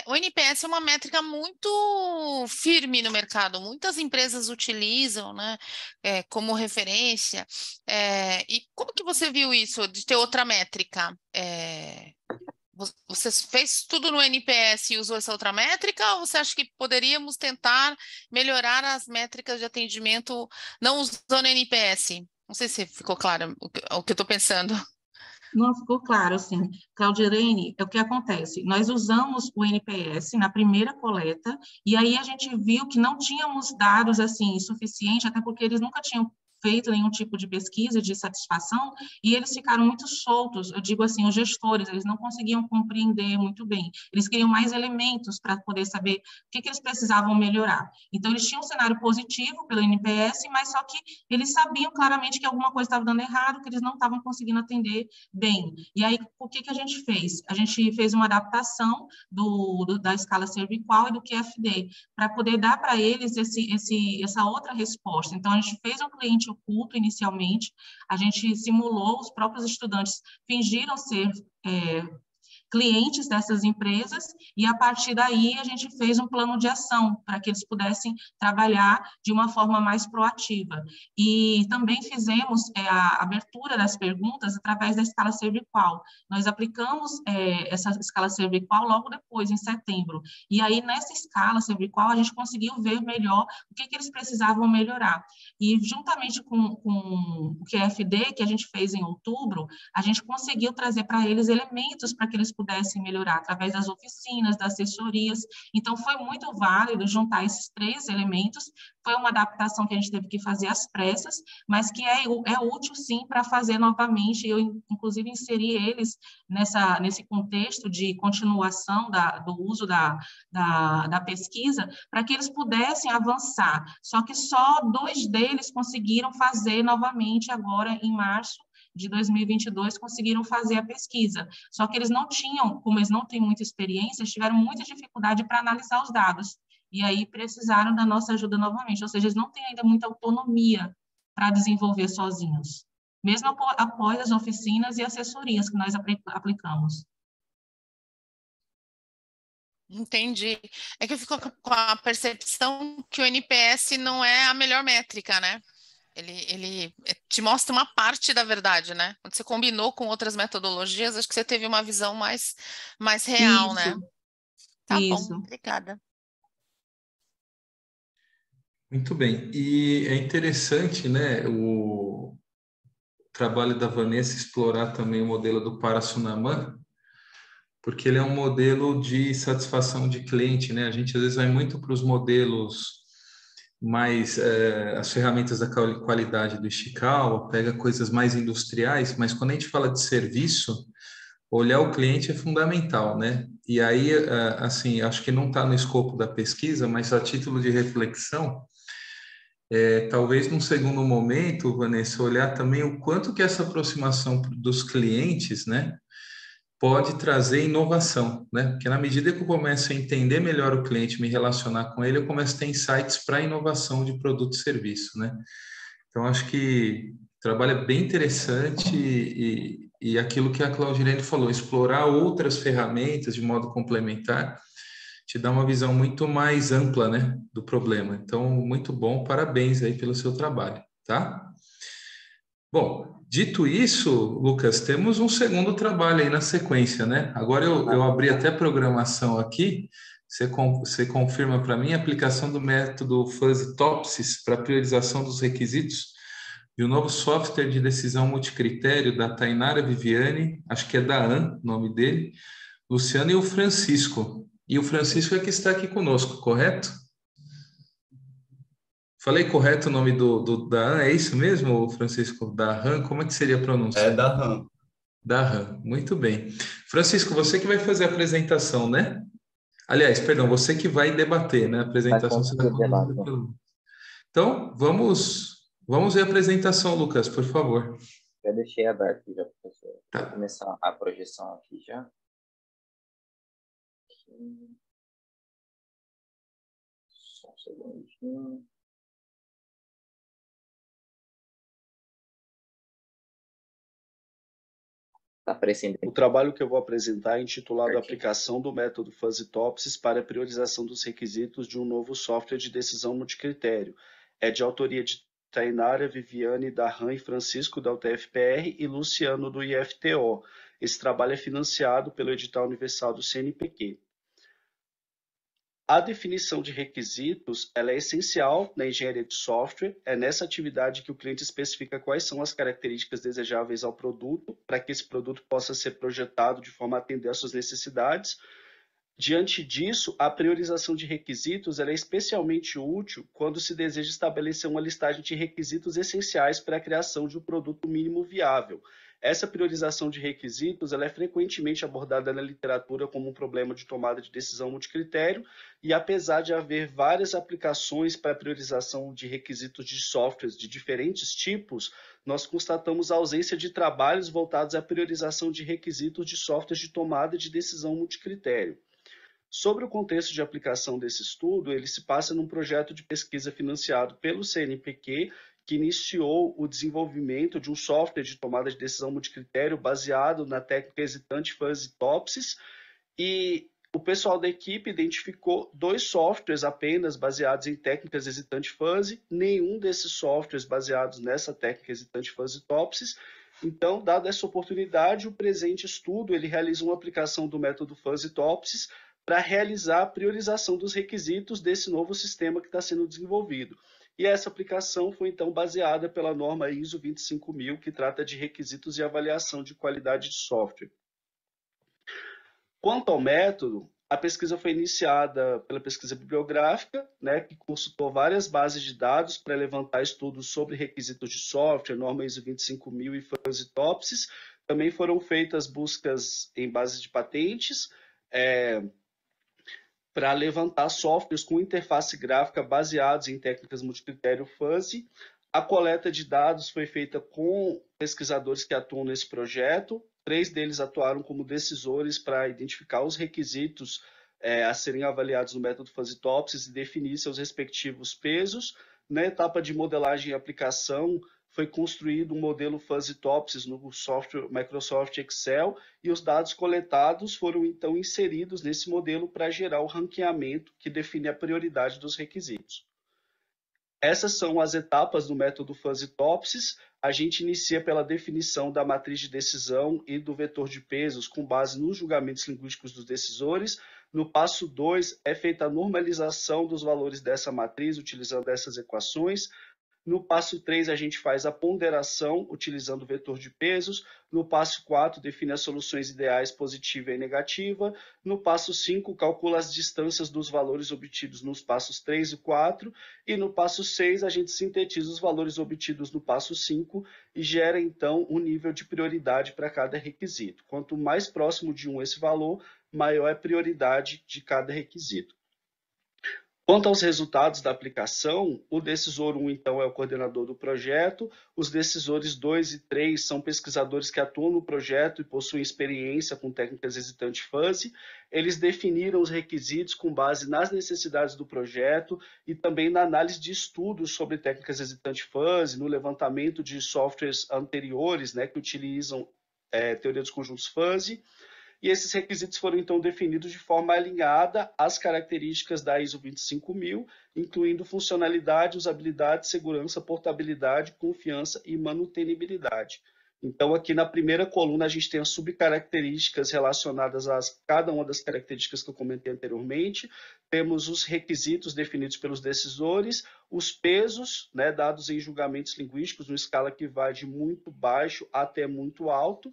O NPS é uma métrica muito firme no mercado, muitas empresas utilizam, né? Como referência. E como que você viu isso, de ter outra métrica? Você fez tudo no NPS e usou essa outra métrica, ou você acha que poderíamos tentar melhorar as métricas de atendimento não usando NPS? Não sei se ficou claro o que eu estou pensando. Não ficou claro, sim. Claudirene, o que acontece? Nós usamos o NPS na primeira coleta, e aí a gente viu que não tínhamos dados assim suficientes, até porque eles nunca tinham feito nenhum tipo de pesquisa de satisfação, e eles ficaram muito soltos, eu digo assim, os gestores, eles não conseguiam compreender muito bem, eles queriam mais elementos para poder saber o que eles precisavam melhorar. Então, eles tinham um cenário positivo pelo NPS, mas só que eles sabiam claramente que alguma coisa estava dando errado, que eles não estavam conseguindo atender bem. E aí, o que a gente fez? A gente fez uma adaptação da escala cervical e do QFD, para poder dar para eles essa outra resposta. Então, a gente fez um cliente oculto inicialmente, a gente simulou, os próprios estudantes fingiram ser clientes dessas empresas, e a partir daí a gente fez um plano de ação para que eles pudessem trabalhar de uma forma mais proativa. E também fizemos a abertura das perguntas através da escala cervical. Nós aplicamos essa escala cervical logo depois, em setembro. E aí, nessa escala cervical, a gente conseguiu ver melhor o que eles precisavam melhorar. E juntamente com o QFD, que a gente fez em outubro, a gente conseguiu trazer para eles elementos para que eles pudessem melhorar, através das oficinas, das assessorias. Então, foi muito válido juntar esses 3 elementos. Foi uma adaptação que a gente teve que fazer às pressas, mas que é útil, sim, para fazer novamente. Eu, inclusive, inseri eles nesse contexto de continuação do uso da pesquisa, para que eles pudessem avançar. Só que só 2 deles conseguiram fazer novamente agora em março de 2022, conseguiram fazer a pesquisa. Só que eles não tinham, como eles não têm muita experiência, eles tiveram muita dificuldade para analisar os dados. E aí precisaram da nossa ajuda novamente. Ou seja, eles não têm ainda muita autonomia para desenvolver sozinhos, mesmo após as oficinas e assessorias que nós aplicamos. Entendi. É que eu fico com a percepção que o NPS não é a melhor métrica, né? Ele te mostra uma parte da verdade, né? Quando você combinou com outras metodologias, acho que você teve uma visão mais real, né? Tá bom, obrigada. Muito bem. E é interessante, né, o trabalho da Vanessa explorar também o modelo do Parasunaman, porque ele é um modelo de satisfação de cliente, né? A gente às vezes vai muito para os modelos mais as ferramentas da qualidade do Ishikawa, pega coisas mais industriais, mas quando a gente fala de serviço, olhar o cliente é fundamental, né? E aí, assim, acho que não está no escopo da pesquisa, mas a título de reflexão, talvez num segundo momento, Vanessa, olhar também o quanto que essa aproximação dos clientes, né, pode trazer inovação, né? Porque na medida que eu começo a entender melhor o cliente, me relacionar com ele, eu começo a ter insights para inovação de produto e serviço, né? Então, acho que o trabalho é bem interessante e aquilo que a Claudirene falou, explorar outras ferramentas de modo complementar, te dá uma visão muito mais ampla, né, do problema. Então, muito bom, parabéns aí pelo seu trabalho, tá? Bom, dito isso, Lucas, temos um segundo trabalho aí na sequência, né? Agora eu abri até programação aqui, você confirma para mim a aplicação do método Fuzzy Topsys para priorização dos requisitos de um novo software de decisão multicritério da Tainara Viviane, acho que é da AN, o nome dele, Luciano e o Francisco. E o Francisco é que está aqui conosco, correto? Falei correto o nome da AN, é isso mesmo, Francisco? Da RAM? Como é que seria a pronúncia? É da RAM. Da RAM, muito bem. Francisco, você que vai fazer a apresentação, né? Aliás, perdão, você que vai debater, né? A apresentação você vai conduzir pelo... Então, vamos ver a apresentação, Lucas, por favor. Já deixei aberto já, professor. Tá. Vou começar a projeção aqui já. Só um segundinho. Tá aparecendo. O trabalho que eu vou apresentar é intitulado Aplicação do método Fuzzy Topsys para a priorização dos requisitos de um novo software de decisão multicritério. É de autoria de Tainara, Viviane, da RAM e Francisco, da UTFPR, e Luciano, do IFTO. Esse trabalho é financiado pelo edital universal do CNPq. A definição de requisitos ela é essencial na engenharia de software. É nessa atividade que o cliente especifica quais são as características desejáveis ao produto, para que esse produto possa ser projetado de forma a atender às suas necessidades. Diante disso, a priorização de requisitos ela é especialmente útil quando se deseja estabelecer uma listagem de requisitos essenciais para a criação de um produto mínimo viável. Essa priorização de requisitos ela é frequentemente abordada na literatura como um problema de tomada de decisão multicritério, e apesar de haver várias aplicações para a priorização de requisitos de softwares de diferentes tipos, nós constatamos a ausência de trabalhos voltados à priorização de requisitos de softwares de tomada de decisão multicritério. Sobre o contexto de aplicação desse estudo, ele se passa num projeto de pesquisa financiado pelo CNPq, que iniciou o desenvolvimento de um software de tomada de decisão multicritério baseado na técnica hesitante Fuzzy Topsys, e o pessoal da equipe identificou 2 softwares apenas baseados em técnicas hesitante Fuzzy, nenhum desses softwares baseados nessa técnica hesitante Fuzzy Topsys. Então, dada essa oportunidade, o presente estudo ele realiza uma aplicação do método Fuzzy Topsys para realizar a priorização dos requisitos desse novo sistema que está sendo desenvolvido. E essa aplicação foi, então, baseada pela norma ISO 25000, que trata de requisitos e avaliação de qualidade de software. Quanto ao método, a pesquisa foi iniciada pela pesquisa bibliográfica, né, que consultou várias bases de dados para levantar estudos sobre requisitos de software, norma ISO 25000 e Fuzzy TOPSIS. Também foram feitas buscas em bases de patentes, para levantar softwares com interface gráfica baseados em técnicas multicritério fuzzy. A coleta de dados foi feita com pesquisadores que atuam nesse projeto. 3 deles atuaram como decisores para identificar os requisitos a serem avaliados no método Fuzzy TOPSIS e definir seus respectivos pesos. Na etapa de modelagem e aplicação, foi construído um modelo Fuzzy TOPSIS no software Microsoft Excel e os dados coletados foram então inseridos nesse modelo para gerar o ranqueamento que define a prioridade dos requisitos. Essas são as etapas do método Fuzzy TOPSIS. A gente inicia pela definição da matriz de decisão e do vetor de pesos com base nos julgamentos linguísticos dos decisores. No passo 2, é feita a normalização dos valores dessa matriz utilizando essas equações. No passo 3, a gente faz a ponderação utilizando o vetor de pesos. No passo 4, define as soluções ideais positiva e negativa. No passo 5, calcula as distâncias dos valores obtidos nos passos 3 e 4. E no passo 6, a gente sintetiza os valores obtidos no passo 5 e gera, então, um nível de prioridade para cada requisito. Quanto mais próximo de 1 esse valor, maior é a prioridade de cada requisito. Quanto aos resultados da aplicação, o decisor 1, então, é o coordenador do projeto, os decisores 2 e 3 são pesquisadores que atuam no projeto e possuem experiência com técnicas hesitante fuzzy. Eles definiram os requisitos com base nas necessidades do projeto e também na análise de estudos sobre técnicas hesitante fuzzy, no levantamento de softwares anteriores, né, que utilizam teoria dos conjuntos fuzzy. E esses requisitos foram, então, definidos de forma alinhada às características da ISO 25000, incluindo funcionalidade, usabilidade, segurança, portabilidade, confiança e manutenibilidade. Então, aqui na primeira coluna, a gente tem as subcaracterísticas relacionadas a cada uma das características que eu comentei anteriormente. Temos os requisitos definidos pelos decisores, os pesos, né, dados em julgamentos linguísticos, numa escala que vai de muito baixo até muito alto.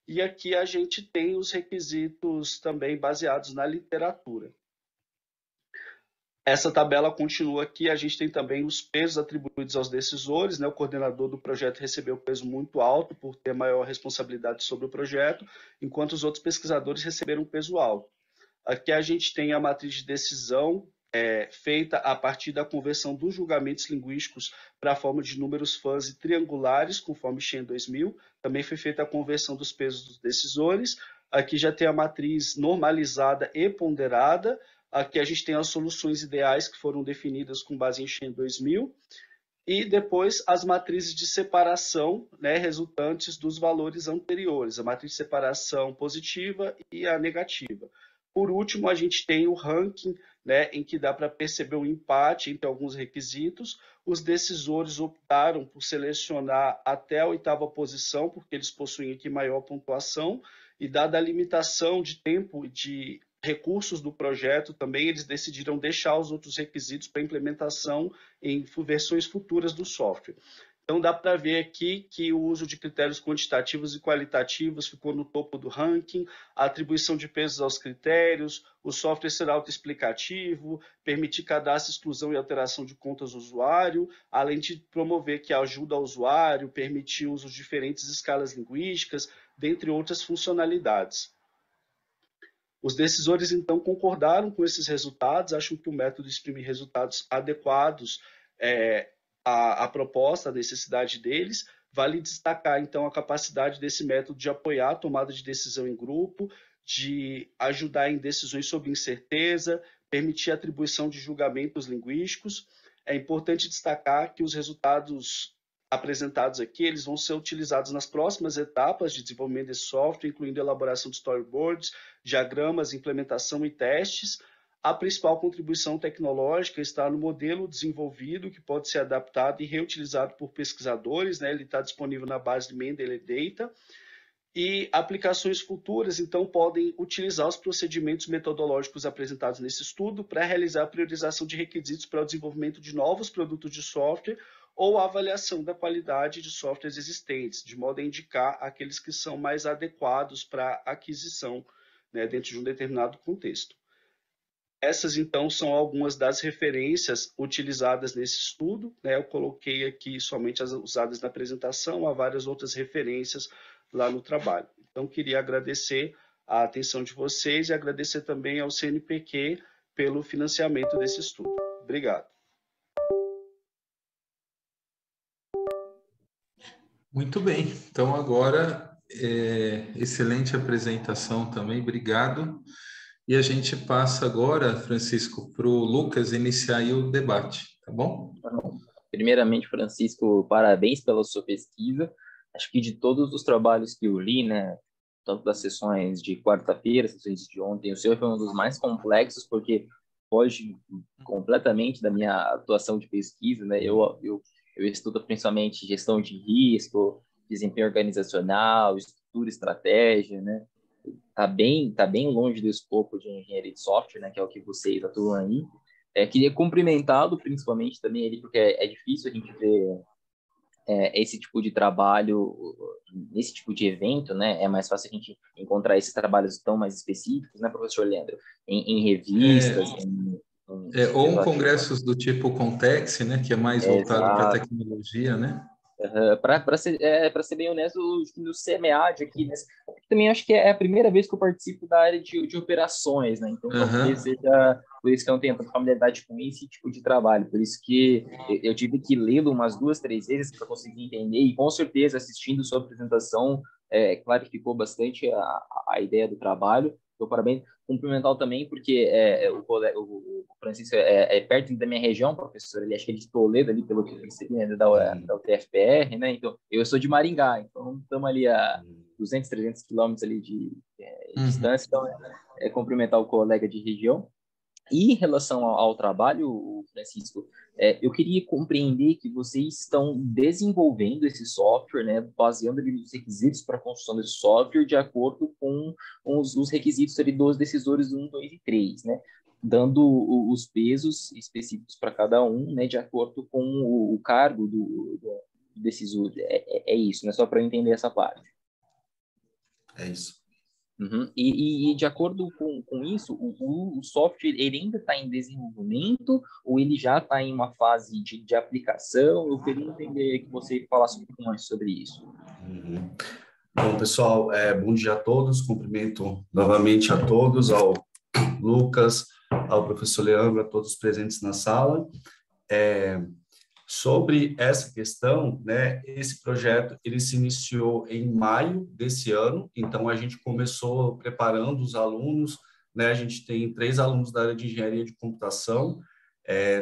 E aqui a gente tem os requisitos também baseados na literatura. Essa tabela continua aqui, a gente tem também os pesos atribuídos aos decisores, né? O coordenador do projeto recebeu peso muito alto por ter maior responsabilidade sobre o projeto, enquanto os outros pesquisadores receberam peso alto. Aqui a gente tem a matriz de decisão feita a partir da conversão dos julgamentos linguísticos para a forma de números fuzzy triangulares, conforme Shen 2000. Também foi feita a conversão dos pesos dos decisores. Aqui já tem a matriz normalizada e ponderada. Aqui a gente tem as soluções ideais que foram definidas com base em Shen 2000. E depois as matrizes de separação, né, resultantes dos valores anteriores, a matriz de separação positiva e a negativa. Por último, a gente tem o ranking, né, em que dá para perceber um empate entre alguns requisitos. Os decisores optaram por selecionar até a 8ª posição, porque eles possuem aqui maior pontuação, e dada a limitação de tempo e de recursos do projeto, também eles decidiram deixar os outros requisitos para implementação em versões futuras do software. Então, dá para ver aqui que o uso de critérios quantitativos e qualitativos ficou no topo do ranking, a atribuição de pesos aos critérios, o software ser autoexplicativo, permitir cadastro, exclusão e alteração de contas do usuário, além de promover que ajuda ao usuário, permitir o uso de diferentes escalas linguísticas, dentre outras funcionalidades. Os decisores, então, concordaram com esses resultados, acham que o método exprime resultados adequados a proposta, a necessidade deles. Vale destacar, então, a capacidade desse método de apoiar a tomada de decisão em grupo, de ajudar em decisões sob incerteza, permitir a atribuição de julgamentos linguísticos. É importante destacar que os resultados apresentados aqui, eles vão ser utilizados nas próximas etapas de desenvolvimento desse software, incluindo a elaboração de storyboards, diagramas, implementação e testes. A principal contribuição tecnológica está no modelo desenvolvido, que pode ser adaptado e reutilizado por pesquisadores, né? Ele está disponível na base de Mendeley Data. E aplicações futuras, então, podem utilizar os procedimentos metodológicos apresentados nesse estudo para realizar a priorização de requisitos para o desenvolvimento de novos produtos de software ou a avaliação da qualidade de softwares existentes, de modo a indicar aqueles que são mais adequados para aquisição né, dentro de um determinado contexto. Essas, então, são algumas das referências utilizadas nesse estudo, né? Eu coloquei aqui somente as usadas na apresentação, há várias outras referências lá no trabalho. Então, queria agradecer a atenção de vocês e agradecer também ao CNPq pelo financiamento desse estudo. Obrigado. Muito bem. Então, agora, excelente apresentação também, obrigado. E a gente passa agora, Francisco, para o Lucas iniciar aí o debate, tá bom? Primeiramente, Francisco, parabéns pela sua pesquisa. Acho que de todos os trabalhos que eu li, né, tanto das sessões de quarta-feira, sessões de ontem, o seu foi um dos mais complexos, porque foge completamente da minha atuação de pesquisa, né? Eu estudo principalmente gestão de risco, desempenho organizacional, estrutura, estratégia, né? Tá bem longe do escopo de engenharia de software, né, que é o que vocês atuam aí. Queria cumprimentá-lo, principalmente também ele, porque é difícil a gente ver esse tipo de trabalho, nesse tipo de evento, né? É mais fácil a gente encontrar esses trabalhos tão mais específicos, né, professor Leandro? Em revistas, ou um congressos do tipo Context, né, que é mais voltado para a tecnologia, né? Para ser bem honesto, no CMEAD aqui, né, também acho que é a primeira vez que eu participo da área de operações, né? Então, talvez seja por isso que eu não tenho tanta familiaridade com esse tipo de trabalho. Por isso que eu tive que lê-lo umas 2, 3 vezes para conseguir entender. E, com certeza, assistindo sua apresentação, clarificou bastante a ideia do trabalho. Então, parabéns. Cumprimental também, porque o Francisco é perto da minha região, professor. Ele acho que é de Toledo, ali, pelo que eu percebi, né, da UTFPR, né? Então, eu sou de Maringá, então estamos ali a 200, 300 quilômetros ali de distância. Então, cumprimentar o colega de região. E em relação ao trabalho, Francisco, eu queria compreender que vocês estão desenvolvendo esse software, né, baseando ali nos requisitos para a construção desse software de acordo com os requisitos ali dos decisores 1, 2 e 3, né, dando os pesos específicos para cada um, né, de acordo com o cargo do decisor. É isso, né, só para eu entender essa parte. É isso. Uhum. E de acordo com isso, o software ele ainda está em desenvolvimento ou ele já está em uma fase de aplicação? Eu queria entender que você falasse um pouco mais sobre isso. Uhum. Bom, pessoal, bom dia a todos. Cumprimento novamente a todos, ao Lucas, ao professor Leandro, a todos presentes na sala. Sobre essa questão, né, esse projeto ele se iniciou em maio desse ano, então a gente começou preparando os alunos, né, a gente tem 3 alunos da área de engenharia de computação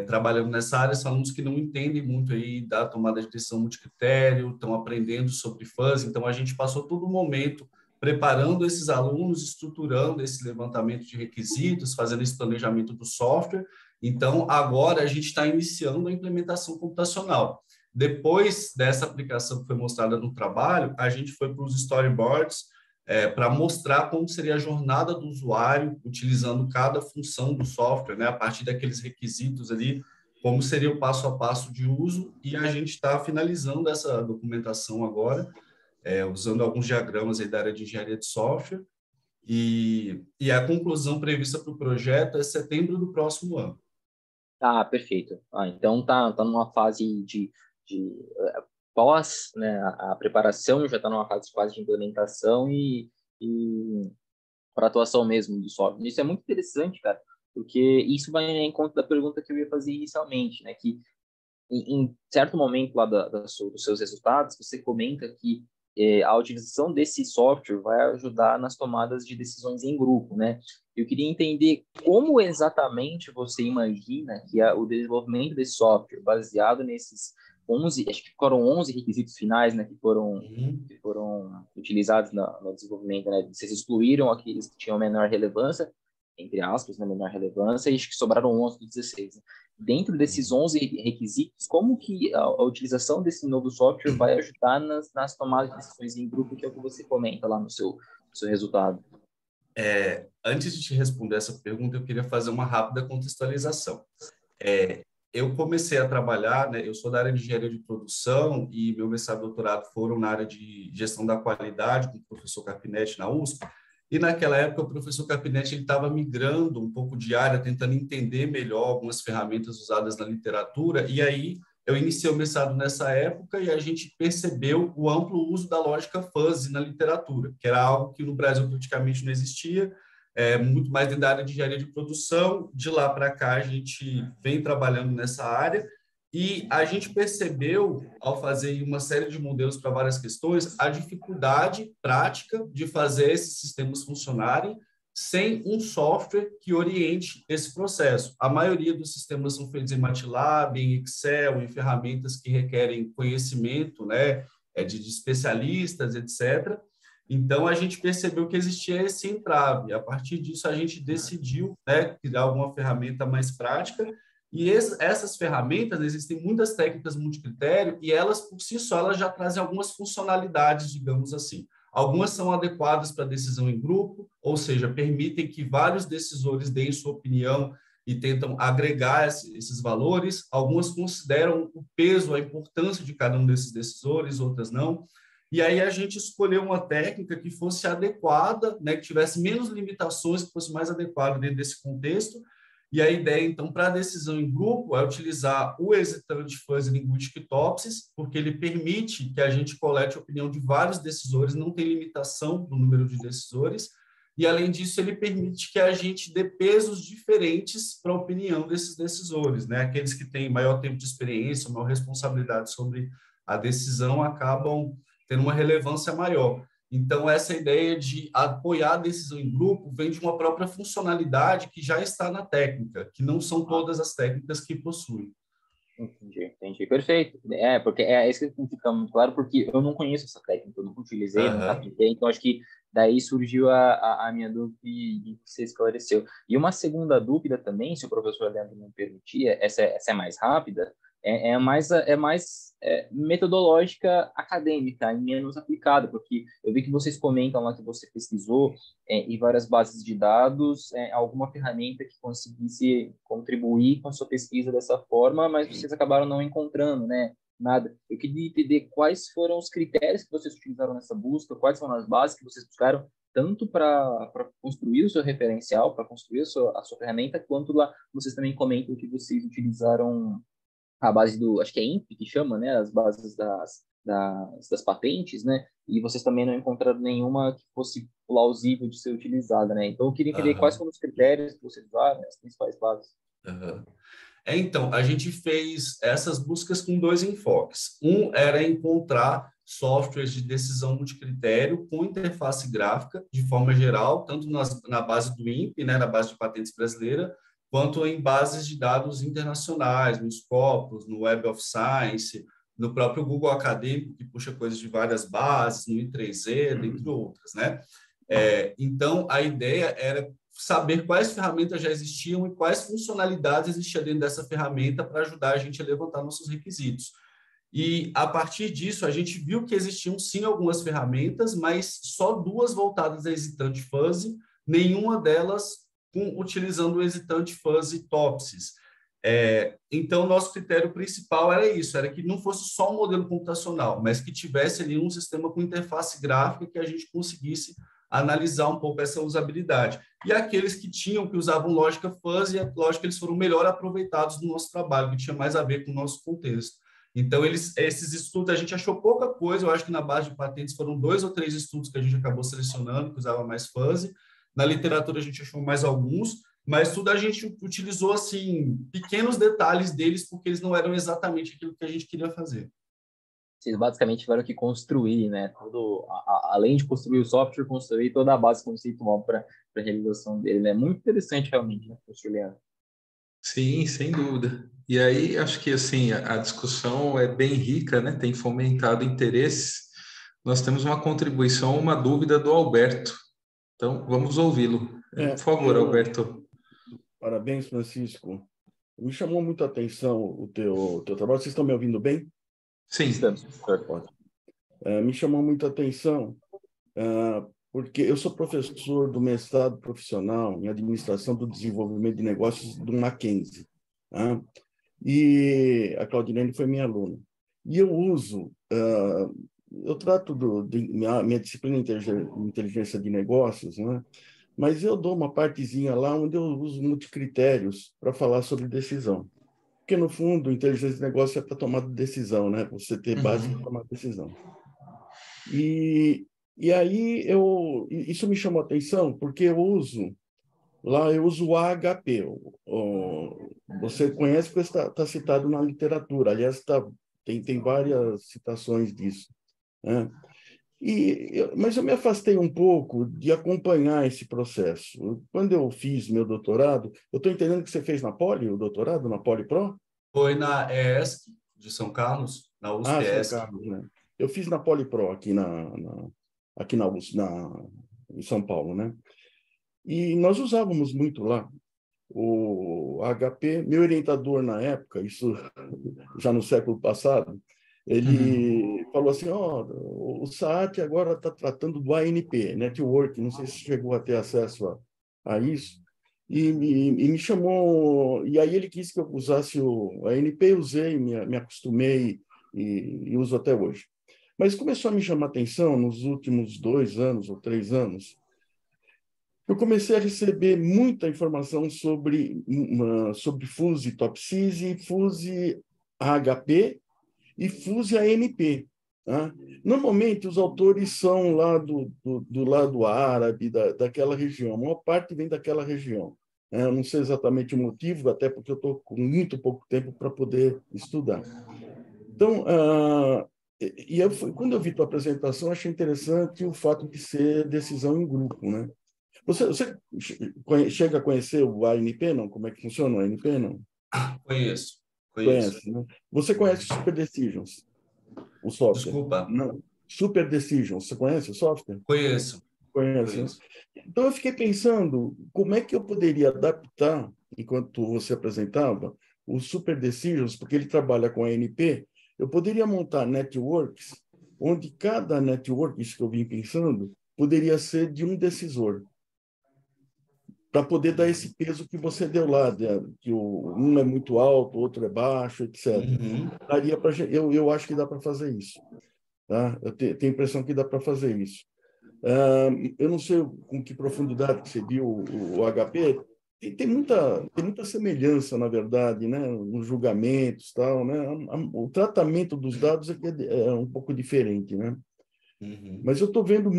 trabalhando nessa área, são alunos que não entendem muito aí da tomada de decisão multicritério, estão aprendendo sobre fuzz, então a gente passou todo o momento preparando esses alunos, estruturando esse levantamento de requisitos, fazendo esse planejamento do software. Então, agora a gente está iniciando a implementação computacional. Depois dessa aplicação que foi mostrada no trabalho, a gente foi para os storyboards para mostrar como seria a jornada do usuário, utilizando cada função do software, né, a partir daqueles requisitos ali, como seria o passo a passo de uso, e a gente está finalizando essa documentação agora, usando alguns diagramas aí da área de engenharia de software, e a conclusão prevista para o projeto é setembro do próximo ano. Ah, perfeito. Então tá numa fase de pós, né, a preparação já está numa fase de implementação e para atuação mesmo do software. Isso é muito interessante, cara, porque isso vai em conta da pergunta que eu ia fazer inicialmente, né, que em certo momento lá dos seus resultados, você comenta que a utilização desse software vai ajudar nas tomadas de decisões em grupo, né? Eu queria entender como exatamente você imagina que o desenvolvimento desse software, baseado nesses 11, acho que foram 11 requisitos finais, né, que foram utilizados no desenvolvimento, né? Vocês excluíram aqueles que tinham menor relevância, entre aspas, na menor relevância, e acho que sobraram 11 dos 16. Né? Dentro desses 11 requisitos, como que a utilização desse novo software vai ajudar nas tomadas de decisões em grupo, que é o que você comenta lá no seu resultado? Antes de te responder essa pergunta, eu queria fazer uma rápida contextualização. Eu comecei a trabalhar, né, eu sou da área de engenharia de produção e meu mestrado e doutorado foram na área de gestão da qualidade, com o professor Carpinetti na USP. E naquela época o professor Capinetti estava migrando um pouco de área, tentando entender melhor algumas ferramentas usadas na literatura, e aí eu iniciei o mestrado nessa época e a gente percebeu o amplo uso da lógica fuzzy na literatura, que era algo que no Brasil praticamente não existia, muito mais dentro da área de engenharia de produção. De lá para cá a gente vem trabalhando nessa área, e a gente percebeu, ao fazer uma série de modelos para várias questões, a dificuldade prática de fazer esses sistemas funcionarem sem um software que oriente esse processo. A maioria dos sistemas são feitos em MATLAB, em Excel, em ferramentas que requerem conhecimento, né, de especialistas, etc. Então, a gente percebeu que existia esse entrave. A partir disso, a gente decidiu, né, criar alguma ferramenta mais prática. E essas ferramentas, existem muitas técnicas multicritério, e elas, por si só, elas já trazem algumas funcionalidades, digamos assim. Algumas são adequadas para decisão em grupo, ou seja, permitem que vários decisores deem sua opinião e tentam agregar esses valores. Algumas consideram o peso, a importância de cada um desses decisores, outras não. E aí a gente escolheu uma técnica que fosse adequada, né, que tivesse menos limitações, que fosse mais adequada dentro desse contexto. E a ideia, então, para a decisão em grupo é utilizar o Hesitant Fuzzy Linguistic Topsis, porque ele permite que a gente colete a opinião de vários decisores, não tem limitação no número de decisores, e, além disso, ele permite que a gente dê pesos diferentes para a opinião desses decisores, né? Aqueles que têm maior tempo de experiência, maior responsabilidade sobre a decisão, acabam tendo uma relevância maior. Então, essa ideia de apoiar a decisão em grupo vem de uma própria funcionalidade que já está na técnica, que não são todas as técnicas que possuem. Entendi. Perfeito. Porque isso que fica muito claro, porque eu não conheço essa técnica, eu nunca utilizei, nunca apliquei, então acho que daí surgiu a minha dúvida e você esclareceu. E uma segunda dúvida também, se o professor Leandro me permitir, essa é mais rápida, é mais metodológica acadêmica e menos aplicada, porque eu vi que vocês comentam lá que você pesquisou em várias bases de dados alguma ferramenta que conseguisse contribuir com a sua pesquisa dessa forma, mas vocês acabaram não encontrando, né? Nada. Eu queria entender quais foram os critérios que vocês utilizaram nessa busca, quais foram as bases que vocês buscaram, tanto para construir o seu referencial, para construir a sua ferramenta, quanto lá vocês também comentam que vocês utilizaram a base acho que é INPE que chama, né, as bases das patentes, né, e vocês também não encontraram nenhuma que fosse plausível de ser utilizada, né, então eu queria entender quais foram os critérios que vocês usaram, as principais bases. Então, a gente fez essas buscas com dois enfoques. Um era encontrar softwares de decisão multicritério com interface gráfica, de forma geral, tanto na base do INPE, né, na base de patentes brasileira, quanto em bases de dados internacionais, no Scopus, no Web of Science, no próprio Google Acadêmico, que puxa coisas de várias bases, no I3E, dentre outras, né? Então, a ideia era saber quais ferramentas já existiam e quais funcionalidades existiam dentro dessa ferramenta para ajudar a gente a levantar nossos requisitos. E, a partir disso, a gente viu que existiam, sim, algumas ferramentas, mas só duas voltadas a Hesitant Fuzzy, nenhuma delas utilizando o Hesitant Fuzzy Topsis. Então, nosso critério principal era isso, era que não fosse só um modelo computacional, mas que tivesse ali um sistema com interface gráfica que a gente conseguisse analisar um pouco essa usabilidade. E aqueles que usavam lógica fuzzy, lógico que eles foram melhor aproveitados no nosso trabalho, que tinha mais a ver com o nosso contexto. Então, esses estudos, a gente achou pouca coisa, eu acho que na base de patentes foram 2 ou 3 estudos que a gente acabou selecionando, que usava mais fuzzy. Na literatura a gente achou mais alguns, mas tudo a gente utilizou, assim, pequenos detalhes deles, porque eles não eram exatamente aquilo que a gente queria fazer. Vocês basicamente tiveram que construir, né? Além de construir o software, construir toda a base conceitual para a realização dele, né? Muito interessante, realmente, né, professor Leandro? Sim, sem dúvida. E aí, acho que, assim, a discussão é bem rica, né? Tem fomentado interesses. Nós temos uma contribuição, uma dúvida do Alberto. Então, vamos ouvi-lo. Por favor, Alberto. Parabéns, Francisco. Me chamou muito a atenção o teu trabalho. Vocês estão me ouvindo bem? Sim. Estamos. Me chamou muito a atenção porque eu sou professor do mestrado profissional em Administração do Desenvolvimento de Negócios do Mackenzie. E a Claudilene foi minha aluna. E eu uso eu trato minha disciplina inteligência de negócios, né? Mas eu dou uma partezinha lá onde eu uso multicritérios para falar sobre decisão. Porque, no fundo, inteligência de negócio é para tomar decisão, né? Você ter base para tomar decisão. E aí, isso me chamou a atenção, porque eu uso o AHP. Você conhece porque está citado na literatura. Aliás, tem várias citações disso, né? Mas eu me afastei um pouco de acompanhar esse processo. Quando eu fiz meu doutorado, eu estou entendendo que você fez na Poli, o doutorado, na Poli Pro? Foi na ESC de São Carlos, na USP São ESC. Carlos, né? Eu fiz na Poli Pro aqui na USP, em São Paulo, né? E nós usávamos muito lá o HP. Meu orientador na época, isso já no século passado, ele falou assim, o SAAT agora está tratando do ANP, Network, não sei se chegou a ter acesso a isso, e me chamou, e aí ele quis que eu usasse o ANP, eu usei, me acostumei e uso até hoje. Mas começou a me chamar a atenção nos últimos 2 anos ou 3 anos, eu comecei a receber muita informação sobre FUSE TOPSIS, FUSE AHP e FUSE ANP. Tá? Normalmente, os autores são lá do lado árabe, daquela região. A maior parte vem daquela região. Eu não sei exatamente o motivo, até porque eu estou com muito pouco tempo para poder estudar. Então, quando eu vi tua apresentação, achei interessante o fato de ser decisão em grupo, né? Você chega a conhecer o ANP, não? Como é que funciona o ANP, não? Conheço. Conhece, né? Você conhece o Super Decisions, o software? Desculpa. Não. Super Decisions, você conhece o software? Conheço. Conhece, né? Então, eu fiquei pensando como é que eu poderia adaptar, enquanto você apresentava, o Super Decisions, porque ele trabalha com ANP, eu poderia montar networks, onde cada network, isso que eu vim pensando, poderia ser de um decisor, para poder dar esse peso que você deu lá, que um é muito alto, o outro é baixo, etc. Daria eu acho que dá para fazer isso. Tá? Eu tenho a impressão que dá para fazer isso. Eu não sei com que profundidade que você viu o HP, tem muita semelhança, na verdade, né? Nos julgamentos, tal, né? O tratamento dos dados é um pouco diferente, né? Mas eu estou vendo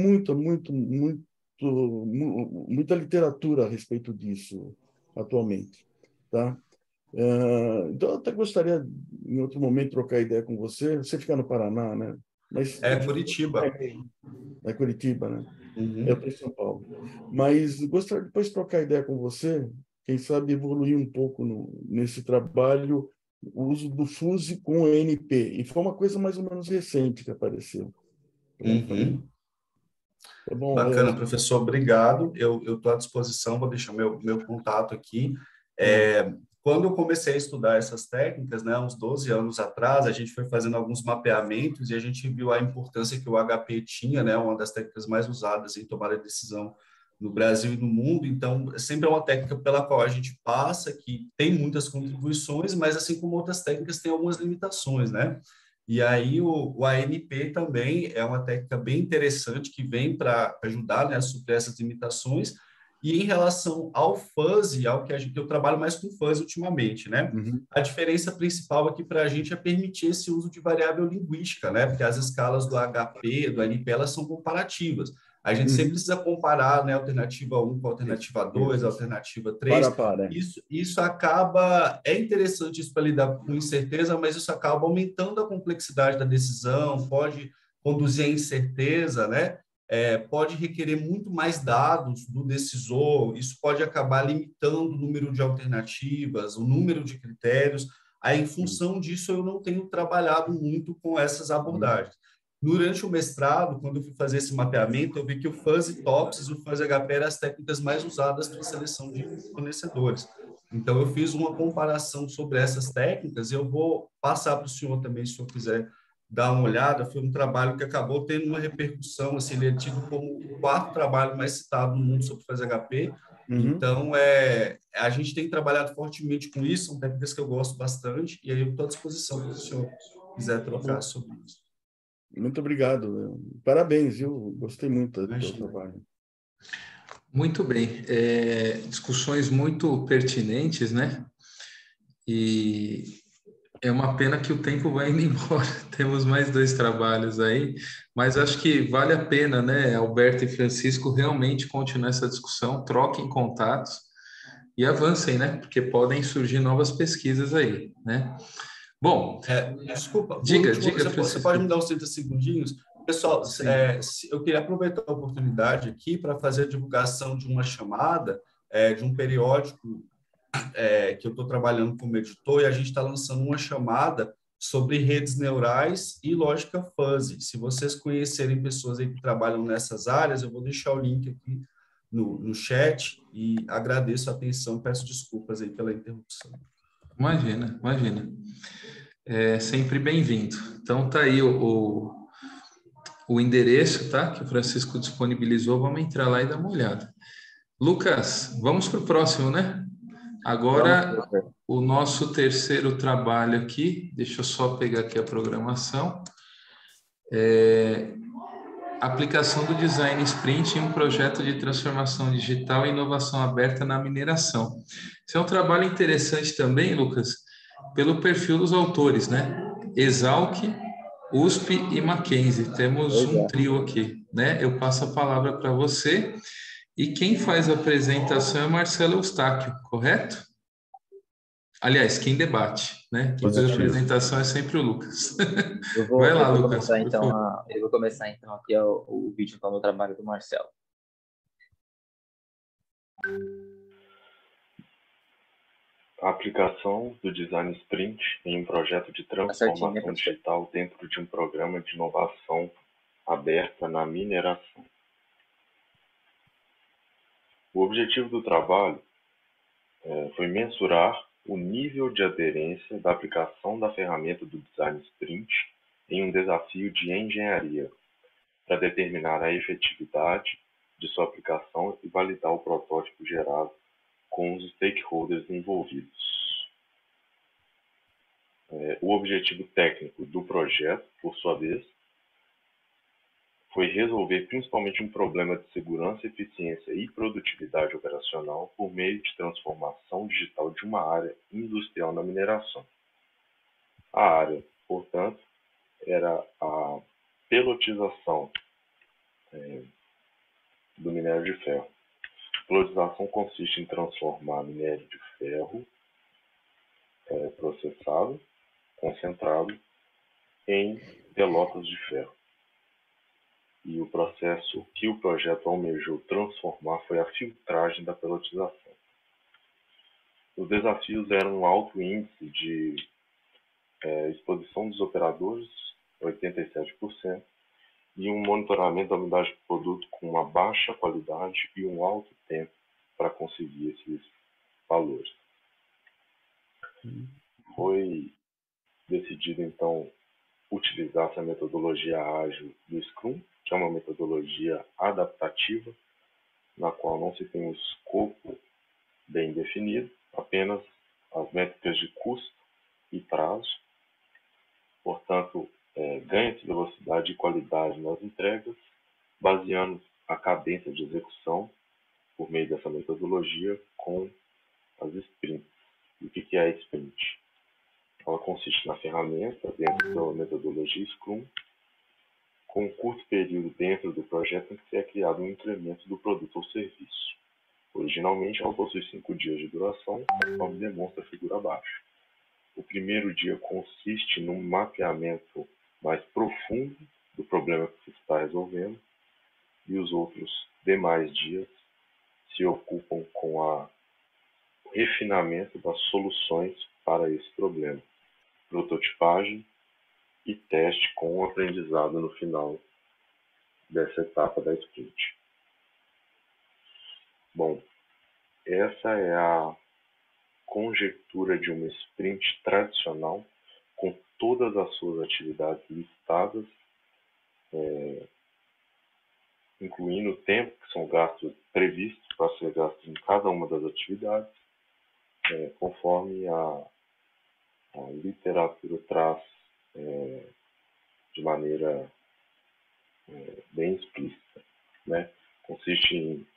muita literatura a respeito disso atualmente, tá? Então, eu até gostaria, em outro momento, trocar ideia com você. Você fica no Paraná, né? Mas, Curitiba. É Curitiba, né? Eu estou em São Paulo. Mas gostaria depois de trocar ideia com você, quem sabe evoluir um pouco nesse trabalho, o uso do FUSE com o ANP. E foi uma coisa mais ou menos recente que apareceu. Tá bom, bacana, professor, obrigado. Eu estou à disposição, vou deixar meu contato aqui. Quando eu comecei a estudar essas técnicas, né, uns 12 anos atrás, a gente foi fazendo alguns mapeamentos e a gente viu a importância que o HP tinha, né, uma das técnicas mais usadas em tomar a decisão no Brasil e no mundo. Então, sempre é uma técnica pela qual a gente passa, que tem muitas contribuições, mas, assim como outras técnicas, tem algumas limitações, né? E aí o ANP também é uma técnica bem interessante que vem para ajudar, né, a suprir essas limitações. E em relação ao fuzzy, eu trabalho mais com fuzzy ultimamente, né? A diferença principal aqui para a gente é permitir esse uso de variável linguística, né? Porque as escalas do HP, do ANP, elas são comparativas. A gente sempre precisa comparar, né, a alternativa 1 com a alternativa 2, a alternativa 3. Isso acaba... É interessante isso para lidar com incerteza, mas isso acaba aumentando a complexidade da decisão, pode conduzir à incerteza, né? Pode requerer muito mais dados do decisor, isso pode acabar limitando o número de alternativas, o número de critérios. Aí, em função disso, eu não tenho trabalhado muito com essas abordagens. Durante o mestrado, quando eu fui fazer esse mapeamento, eu vi que o Fuzzy TOPSIS e o Fuzzy HP eram as técnicas mais usadas para seleção de fornecedores. Então, eu fiz uma comparação sobre essas técnicas e eu vou passar para o senhor também, se o senhor quiser dar uma olhada. Foi um trabalho que acabou tendo uma repercussão, assim, ele é tido como o 4º trabalho mais citado no mundo sobre Fuzzy HP. Então, a gente tem trabalhado fortemente com isso, são técnicas que eu gosto bastante, e aí eu estou à disposição se o senhor quiser trocar sobre isso. Muito obrigado. Parabéns, viu? Gostei muito do teu trabalho. Muito bem. Discussões muito pertinentes, né? E é uma pena que o tempo vai indo embora. Temos mais 2 trabalhos aí, mas acho que vale a pena, né, Alberto e Francisco, realmente continuar essa discussão, troquem contatos e avancem, né? Porque podem surgir novas pesquisas aí, né? Bom, Desculpa, diga, você Francisco. pode me dar uns 30 segundinhos? Pessoal, Sim. eu queria aproveitar a oportunidade aqui para fazer a divulgação de uma chamada de um periódico que eu estou trabalhando como editor, e a gente está lançando uma chamada sobre redes neurais e lógica fuzzy. Se vocês conhecerem pessoas aí que trabalham nessas áreas, eu vou deixar o link aqui no chat, e agradeço a atenção, peço desculpas aí pela interrupção. Imagina, imagina. É sempre bem-vindo. Então tá aí o endereço, tá? Que o Francisco disponibilizou. Vamos entrar lá e dar uma olhada. Lucas, vamos para o próximo, né? Agora, o nosso terceiro trabalho aqui, deixa eu só pegar aqui a programação. Aplicação do Design Sprint em um projeto de transformação digital e inovação aberta na mineração. Esse é um trabalho interessante também, Lucas, pelo perfil dos autores, né? Exalc, USP e Mackenzie. Temos um trio aqui, né? Eu passo a palavra para você. E quem faz a apresentação é Marcelo Eustáquio, correto? Aliás, quem debate, né? Quem faz a apresentação é sempre o Lucas. Vai lá, Lucas. Eu vou começar então aqui o vídeo do trabalho do Marcelo. A aplicação do Design Sprint em um projeto de transformação digital dentro de um programa de inovação aberta na mineração. O objetivo do trabalho foi mensurar o nível de aderência da aplicação da ferramenta do Design Sprint em um desafio de engenharia, para determinar a efetividade de sua aplicação e validar o protótipo gerado com os stakeholders envolvidos. O objetivo técnico do projeto, por sua vez, foi resolver principalmente um problema de segurança, eficiência e produtividade operacional por meio de transformação digital de uma área industrial na mineração. A área, portanto, era a pelotização do minério de ferro. Pelotização consiste em transformar minério de ferro processado, concentrado, em pelotas de ferro. E o processo que o projeto almejou transformar foi a filtragem da pelotização. Os desafios eram um alto índice de exposição dos operadores, 87%, e um monitoramento da umidade do produto com uma baixa qualidade e um alto tempo para conseguir esses valores. Foi decidido, então, utilizar essa metodologia ágil do Scrum, que é uma metodologia adaptativa, na qual não se tem um escopo bem definido, apenas as métricas de custo e prazo. Portanto, ganha-se velocidade e qualidade nas entregas, baseando a cadência de execução por meio dessa metodologia com as sprints. E o que é a sprint? Ela consiste na ferramenta dentro da metodologia Scrum, com um curto período dentro do projeto em que é criado um incremento do produto ou serviço. Originalmente, ela possui 5 dias de duração, conforme demonstra a figura abaixo. O primeiro dia consiste num mapeamento mais profundo do problema que se está resolvendo, e os outros demais dias se ocupam com o refinamento das soluções para esse problema, prototipagem e teste com o aprendizado no final dessa etapa da sprint. Bom, essa é a conjectura de uma sprint tradicional, com todas as suas atividades listadas, incluindo o tempo que são gastos previstos para ser gastos em cada uma das atividades, conforme a literatura traz de maneira bem explícita, né? Consiste em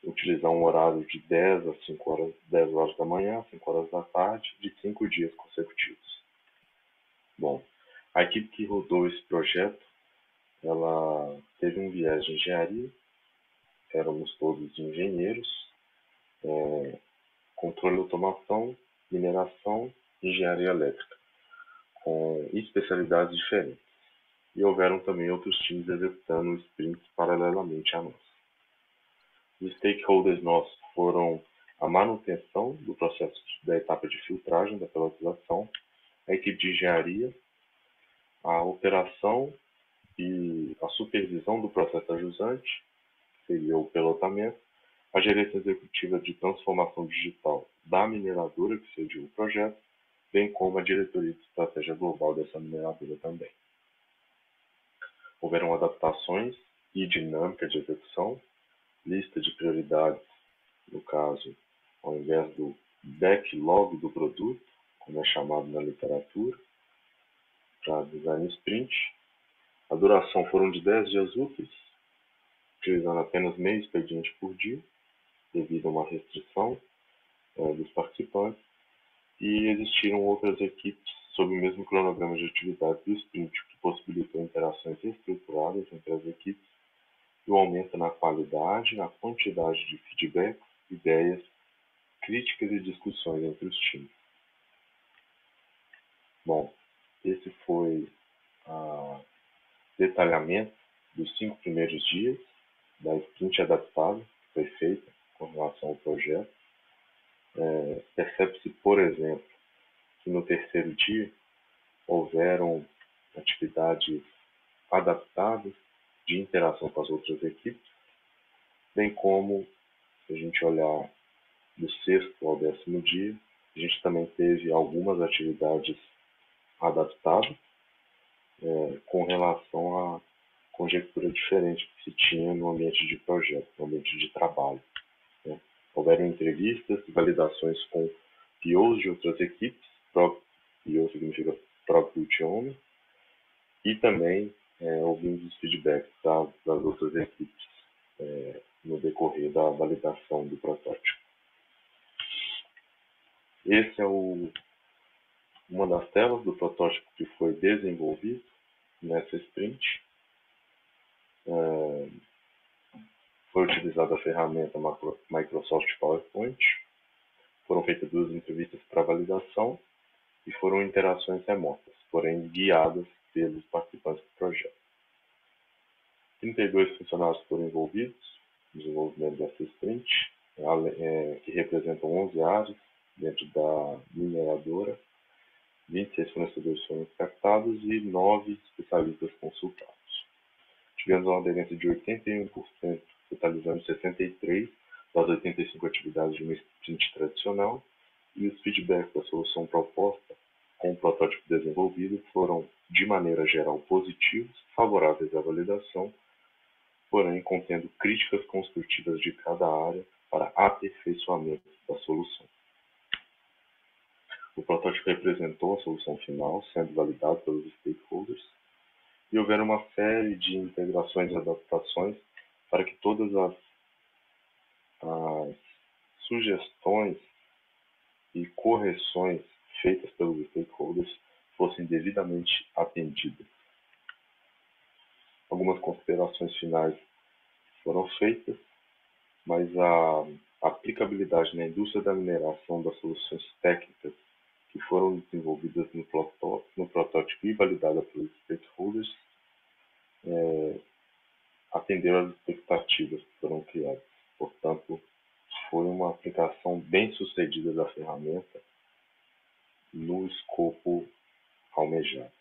utilizar um horário de 10 a 5 horas, 10 horas da manhã, 5 horas da tarde, de 5 dias consecutivos. Bom, a equipe que rodou esse projeto, ela teve um viés de engenharia, éramos todos engenheiros, controle de automação, mineração e engenharia elétrica, com especialidades diferentes. E houveram também outros times executando sprints paralelamente a nós. Os stakeholders nossos foram a manutenção do processo da etapa de filtragem da pelotização, a equipe de engenharia, a operação e a supervisão do processo ajusante, que seria o pelotamento, a gerência executiva de transformação digital da mineradora, que seria o projeto, bem como a diretoria de estratégia global dessa mineradora também. Houveram adaptações e dinâmica de execução, lista de prioridades, no caso, ao invés do backlog do produto, como é chamado na literatura, para design sprint. A duração foram de 10 dias úteis, utilizando apenas meio expediente por dia, devido a uma restrição dos participantes, e existiram outras equipes sob o mesmo cronograma de atividades do sprint, que possibilitou interações estruturadas entre as equipes e o aumento na qualidade, na quantidade de feedbacks, ideias, críticas e discussões entre os times. Bom, esse foi o detalhamento dos 5 primeiros dias da sprint adaptada que foi feita com relação ao projeto. Percebe-se, por exemplo, que no terceiro dia houveram atividades adaptadas de interação com as outras equipes, bem como, se a gente olhar do 6º ao 10º dia, a gente também teve algumas atividades adaptadas com relação à conjectura diferente que se tinha no ambiente de projeto, no ambiente de trabalho. Né? Houveram entrevistas e validações com POs de outras equipes, PO significa Product Owner, e também ouvimos os feedbacks das outras equipes no decorrer da validação do protótipo. Esse é uma das telas do protótipo que foi desenvolvido nessa sprint. Foi utilizada a ferramenta Microsoft PowerPoint. Foram feitas 2 entrevistas para validação e foram interações remotas, porém guiadas pelos participantes do projeto. 32 funcionários foram envolvidos no desenvolvimento dessa sprint, que representam 11 áreas dentro da mineradora. 26 fornecedores foram captados e 9 especialistas consultados. Tivemos uma aderência de 81%, totalizando 63 das 85 atividades de uma sprint tradicional, e os feedbacks da solução proposta com o protótipo desenvolvido foram, de maneira geral, positivos, favoráveis à validação, porém contendo críticas construtivas de cada área para aperfeiçoamento da solução. O protótipo representou a solução final, sendo validado pelos stakeholders, e houveram uma série de integrações e adaptações para que todas as sugestões e correções feitas pelos stakeholders fossem devidamente atendidas. Algumas considerações finais foram feitas, mas a aplicabilidade na indústria da mineração das soluções técnicas que foram desenvolvidas no protótipo e validadas pelos stakeholders atenderam às expectativas que foram criadas. Portanto, foi uma aplicação bem sucedida da ferramenta no escopo almejado.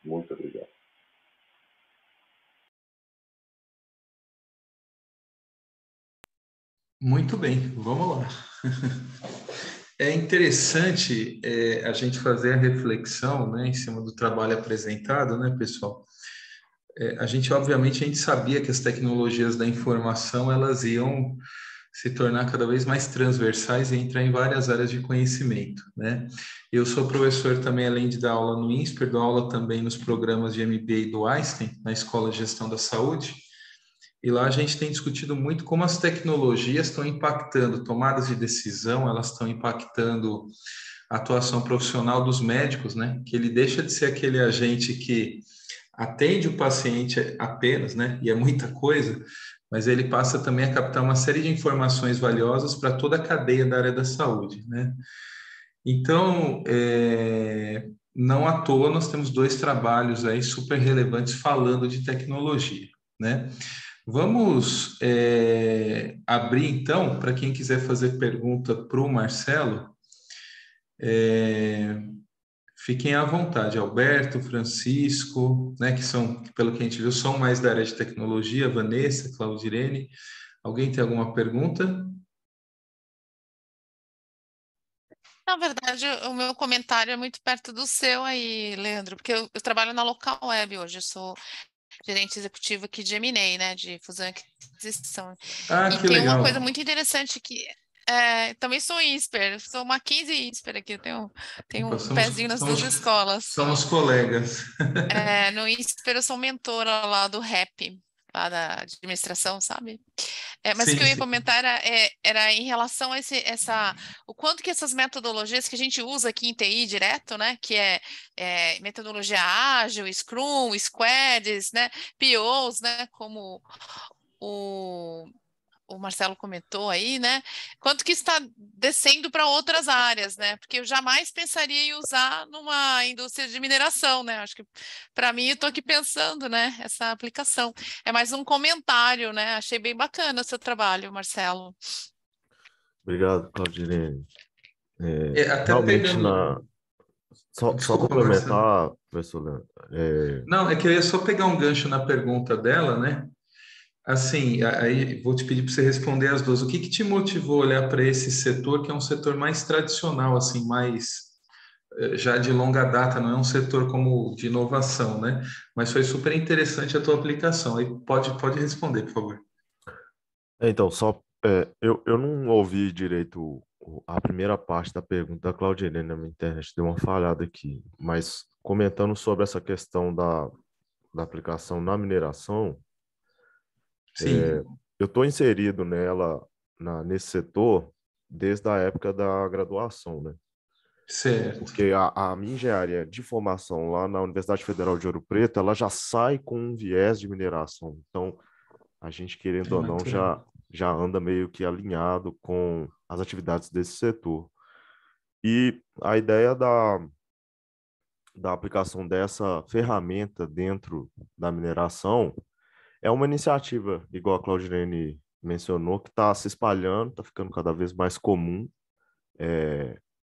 Muito obrigado. Muito bem, vamos lá. É interessante a gente fazer a reflexão, né, em cima do trabalho apresentado, né, pessoal? A gente sabia que as tecnologias da informação elas iam se tornar cada vez mais transversais e entrar em várias áreas de conhecimento, né? Eu sou professor também, além de dar aula no INSPER, dou aula também nos programas de MBA do Einstein, na Escola de Gestão da Saúde, e lá a gente tem discutido muito como as tecnologias estão impactando tomadas de decisão, elas estão impactando a atuação profissional dos médicos, né? Que ele deixa de ser aquele agente que atende o paciente apenas, né? E é muita coisa, mas ele passa também a captar uma série de informações valiosas para toda a cadeia da área da saúde, né? Então, não à toa nós temos 2 trabalhos aí super relevantes falando de tecnologia, né? Vamos abrir então para quem quiser fazer pergunta para o Marcelo. Fiquem à vontade, Alberto, Francisco, né, que são, pelo que a gente viu, são mais da área de tecnologia, Vanessa, Claudirene. Alguém tem alguma pergunta? Na verdade, o meu comentário é muito perto do seu aí, Leandro, porque eu trabalho na Local Web hoje, eu sou gerente executivo aqui de M&A, né, de fusão e aquisição. Ah, E que tem uma coisa legal. muito interessante que também sou INSPER, sou uma 15 INSPER aqui, tenho Opa, um pezinho nas 2 escolas. somos colegas. No INSPER eu sou mentora lá do REP, lá da administração, sabe? Mas o Sim, que eu ia sim. comentar era em relação a o quanto que essas metodologias que a gente usa aqui em TI direto, né? Que é metodologia ágil, Scrum, Squads, né? POs, né? Como o Marcelo comentou aí, né? Quanto que está descendo para outras áreas, né? Porque eu jamais pensaria em usar numa indústria de mineração, né? Acho que para mim eu estou aqui pensando, né? Essa aplicação. É mais um comentário, né? Achei bem bacana o seu trabalho, Marcelo. Obrigado, Claudirene. Até Realmente, pegando. só Desculpa, Marcelo. complementar, professor Leandro, Não, é que eu ia só pegar um gancho na pergunta dela, né? Assim, aí vou te pedir para você responder as duas. O que que te motivou a olhar para esse setor, que é um setor mais tradicional, assim, mais já de longa data, não é um setor como de inovação, né? Mas foi super interessante a tua aplicação. Aí pode responder, por favor. então, eu não ouvi direito a primeira parte da pergunta da Claudirene, na minha internet deu uma falhada aqui, mas comentando sobre essa questão da aplicação na mineração, Sim, eu estou inserido nesse setor desde a época da graduação, né? certo. Porque a minha engenharia de formação lá na Universidade Federal de Ouro Preto, ela já sai com um viés de mineração. Então, a gente, querendo ou não, Muito legal. já anda meio que alinhado com as atividades desse setor. E a ideia da aplicação dessa ferramenta dentro da mineração é uma iniciativa, igual a Claudirene mencionou, que está se espalhando, está ficando cada vez mais comum.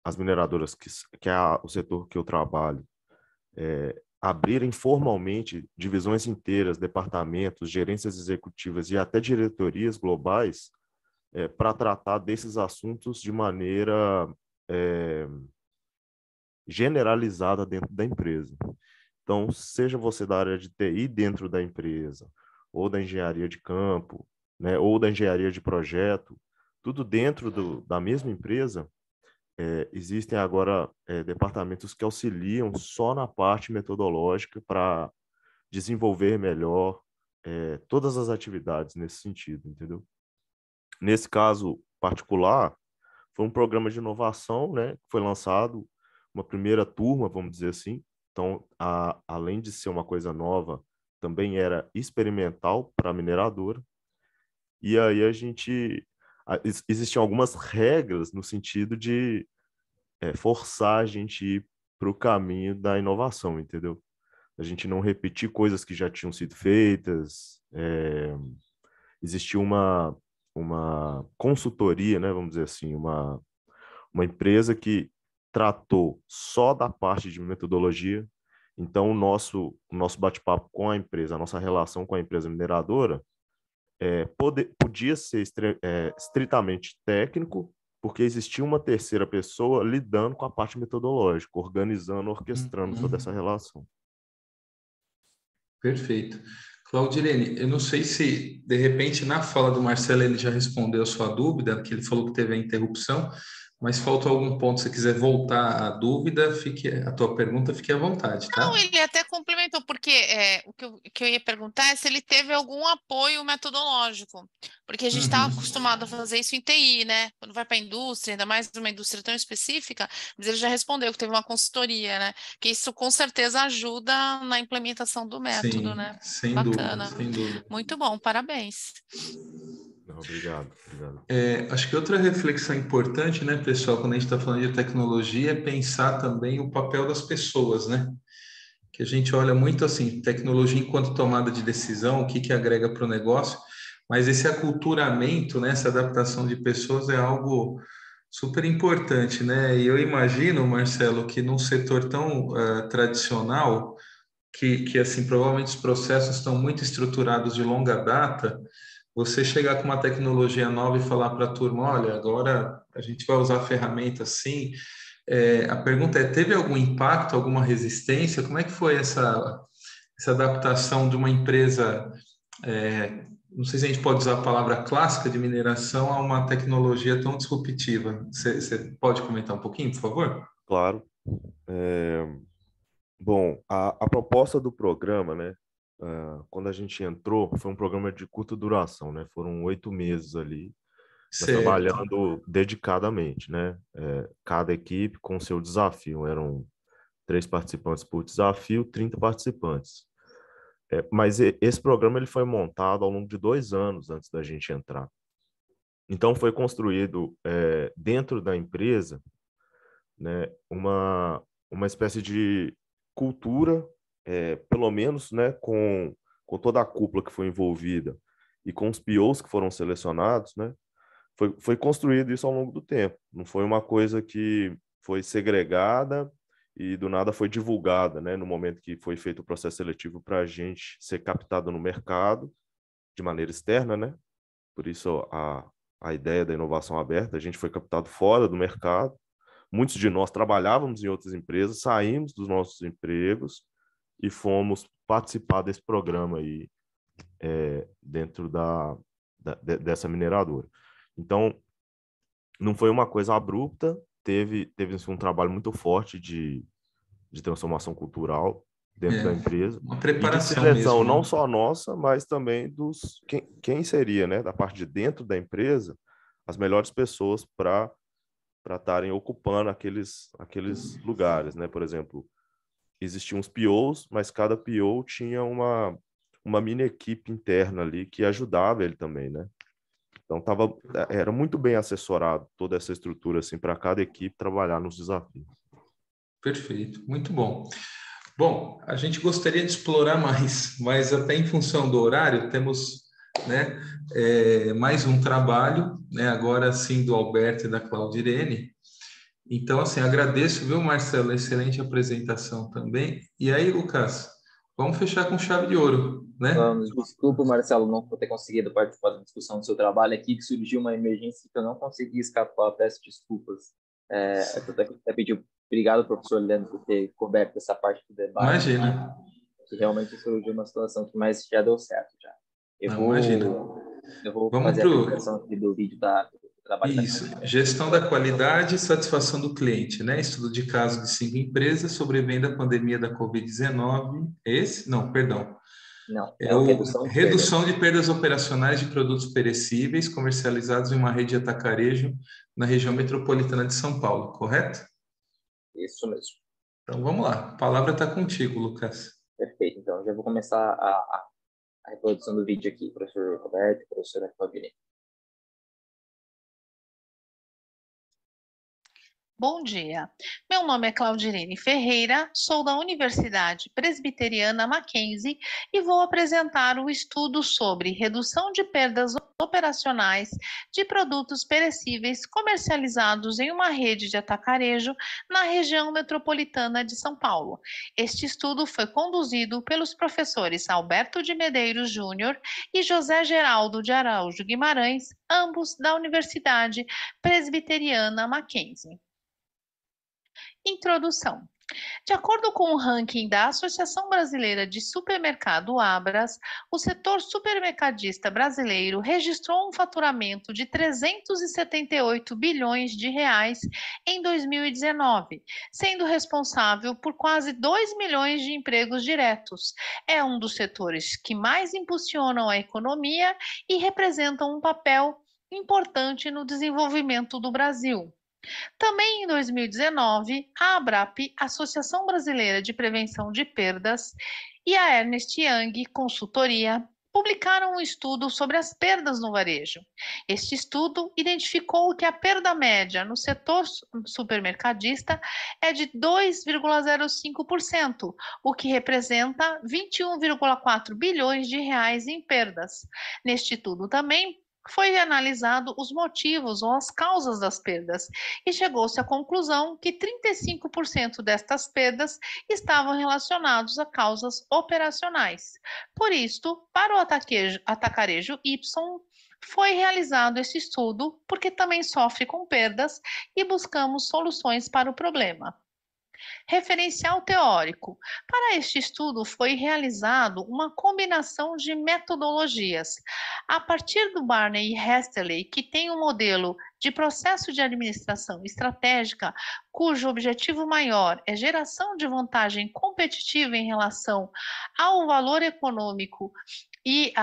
As mineradoras, que é o setor que eu trabalho, abrirem formalmente divisões inteiras, departamentos, gerências executivas e até diretorias globais para tratar desses assuntos de maneira generalizada dentro da empresa. Então, seja você da área de TI dentro da empresa, ou da engenharia de campo, né, ou da engenharia de projeto, tudo dentro da mesma empresa, existem agora departamentos que auxiliam só na parte metodológica para desenvolver melhor todas as atividades nesse sentido, entendeu? Nesse caso particular, foi um programa de inovação, né, que foi lançado, uma primeira turma, vamos dizer assim. Então, além de ser uma coisa nova, também era experimental para a mineradora. E aí existiam algumas regras no sentido de forçar a gente ir para o caminho da inovação, entendeu? A gente não repetir coisas que já tinham sido feitas. Existia uma consultoria, né, vamos dizer assim, uma empresa que tratou só da parte de metodologia. Então, o nosso bate-papo com a empresa, a nossa relação com a empresa mineradora, podia ser estritamente técnico, porque existia uma terceira pessoa lidando com a parte metodológica, organizando, orquestrando toda essa Uhum. relação. Perfeito. Claudirene, eu não sei se, de repente, na fala do Marcelo ele já respondeu a sua dúvida, que ele falou que teve a interrupção, mas faltou algum ponto. Se você quiser voltar à dúvida, a tua pergunta, fique à vontade, Não, tá? ele até complementou, porque o que eu ia perguntar é se ele teve algum apoio metodológico, porque a gente está Uhum. acostumado a fazer isso em TI, né? Quando vai para a indústria, ainda mais numa indústria tão específica, mas ele já respondeu que teve uma consultoria, né? Que isso com certeza ajuda na implementação do método, Sim, né? sem dúvida, Bacana. sem dúvida. Muito bom, parabéns. Não, obrigado, obrigado. Acho que outra reflexão importante, né, pessoal, quando a gente está falando de tecnologia, é pensar também o papel das pessoas, né? Que a gente olha muito assim, tecnologia enquanto tomada de decisão, o que que agrega para o negócio, mas esse aculturamento, né, essa adaptação de pessoas é algo super importante, né? E eu imagino, Marcelo, que num setor tão tradicional, que assim, provavelmente os processos estão muito estruturados de longa data, você chegar com uma tecnologia nova e falar para a turma, olha, agora a gente vai usar a ferramenta assim. A pergunta é, teve algum impacto, alguma resistência? Como é que foi essa adaptação de uma empresa, não sei se a gente pode usar a palavra clássica de mineração, a uma tecnologia tão disruptiva? Você pode comentar um pouquinho, por favor? Claro. É, Bom, a proposta do programa, né? Quando a gente entrou, foi um programa de curta duração, né? Foram 8 meses ali, mas Certo. trabalhando dedicadamente, né? Cada equipe com seu desafio. Eram 3 participantes por desafio, 30 participantes. Mas esse programa ele foi montado ao longo de 2 anos antes da gente entrar. Então, foi construído dentro da empresa, né, uma espécie de cultura, pelo menos, né, com toda a cúpula que foi envolvida e com os POs que foram selecionados, né, foi construído isso ao longo do tempo. Não foi uma coisa que foi segregada e do nada foi divulgada, né, no momento que foi feito o processo seletivo para a gente ser captado no mercado de maneira externa, né? Por isso a ideia da inovação aberta, a gente foi captado fora do mercado. Muitos de nós trabalhávamos em outras empresas, saímos dos nossos empregos e fomos participar desse programa aí dentro dessa mineradora. Então, não foi uma coisa abrupta, teve assim, um trabalho muito forte de transformação cultural dentro da empresa Uma e de preparação seleção mesmo, não né? só nossa, mas também dos quem seria, né, da parte de dentro da empresa, as melhores pessoas para estarem ocupando aqueles lugares, né? Por exemplo, existiam os POs, mas cada PO tinha uma mini equipe interna ali que ajudava ele também, né? Então era muito bem assessorado toda essa estrutura assim para cada equipe trabalhar nos desafios. Perfeito, muito bom. Bom, a gente gostaria de explorar mais, mas até em função do horário, temos, né, mais um trabalho, né, agora sim do Alberto e da Claudirene. Então, assim, agradeço, viu, Marcelo? Excelente apresentação também. E aí, Lucas, vamos fechar com chave de ouro, né? Vamos, desculpa, Marcelo, não ter conseguido participar da discussão do seu trabalho aqui, que surgiu uma emergência que eu não consegui escapar, peço desculpas. Eu até pedi obrigado, professor Leandro, por ter coberto essa parte do debate aqui, Imagina. que realmente surgiu uma situação que mais já deu certo já. Eu Não, imagina. vou Vamos fazer a para apresentação aqui do vídeo do trabalho da isso. Claudinha. Gestão da qualidade e satisfação do cliente, né? Estudo de caso de 5 empresas sobrevivendo à pandemia da Covid-19. Esse? Não, perdão. Não, É é o o redução de redução perdas. de perdas operacionais de produtos perecíveis comercializados em uma rede de atacarejo na região metropolitana de São Paulo, correto? Isso mesmo. Então vamos lá. A palavra está contigo, Lucas. Perfeito. Então, já vou começar a reprodução do vídeo aqui, professor Roberto e professora Claudinha. Bom dia. Meu nome é Claudirene Ferreira, sou da Universidade Presbiteriana Mackenzie e vou apresentar o estudo sobre redução de perdas operacionais de produtos perecíveis comercializados em uma rede de atacarejo na região metropolitana de São Paulo. Este estudo foi conduzido pelos professores Alberto de Medeiros Júnior e José Geraldo de Araújo Guimarães, ambos da Universidade Presbiteriana Mackenzie. Introdução. De acordo com o ranking da Associação Brasileira de Supermercado Abras, o setor supermercadista brasileiro registrou um faturamento de 378 bilhões de reais em 2019, sendo responsável por quase 2 milhões de empregos diretos. É um dos setores que mais impulsionam a economia e representam um papel importante no desenvolvimento do Brasil. Também em 2019, a ABRAP, Associação Brasileira de Prevenção de Perdas, e a Ernst Young Consultoria publicaram um estudo sobre as perdas no varejo. Este estudo identificou que a perda média no setor supermercadista é de 2,05%, o que representa 21,4 bilhões de reais em perdas. Neste estudo também foi analisado os motivos ou as causas das perdas e chegou-se à conclusão que 35% destas perdas estavam relacionados a causas operacionais. Por isto, para o atacarejo Y, foi realizado esse estudo porque também sofre com perdas e buscamos soluções para o problema. Referencial teórico. Para este estudo foi realizado uma combinação de metodologias. A partir do Barney e Hestley, que tem um modelo de processo de administração estratégica, cujo objetivo maior é geração de vantagem competitiva em relação ao valor econômico e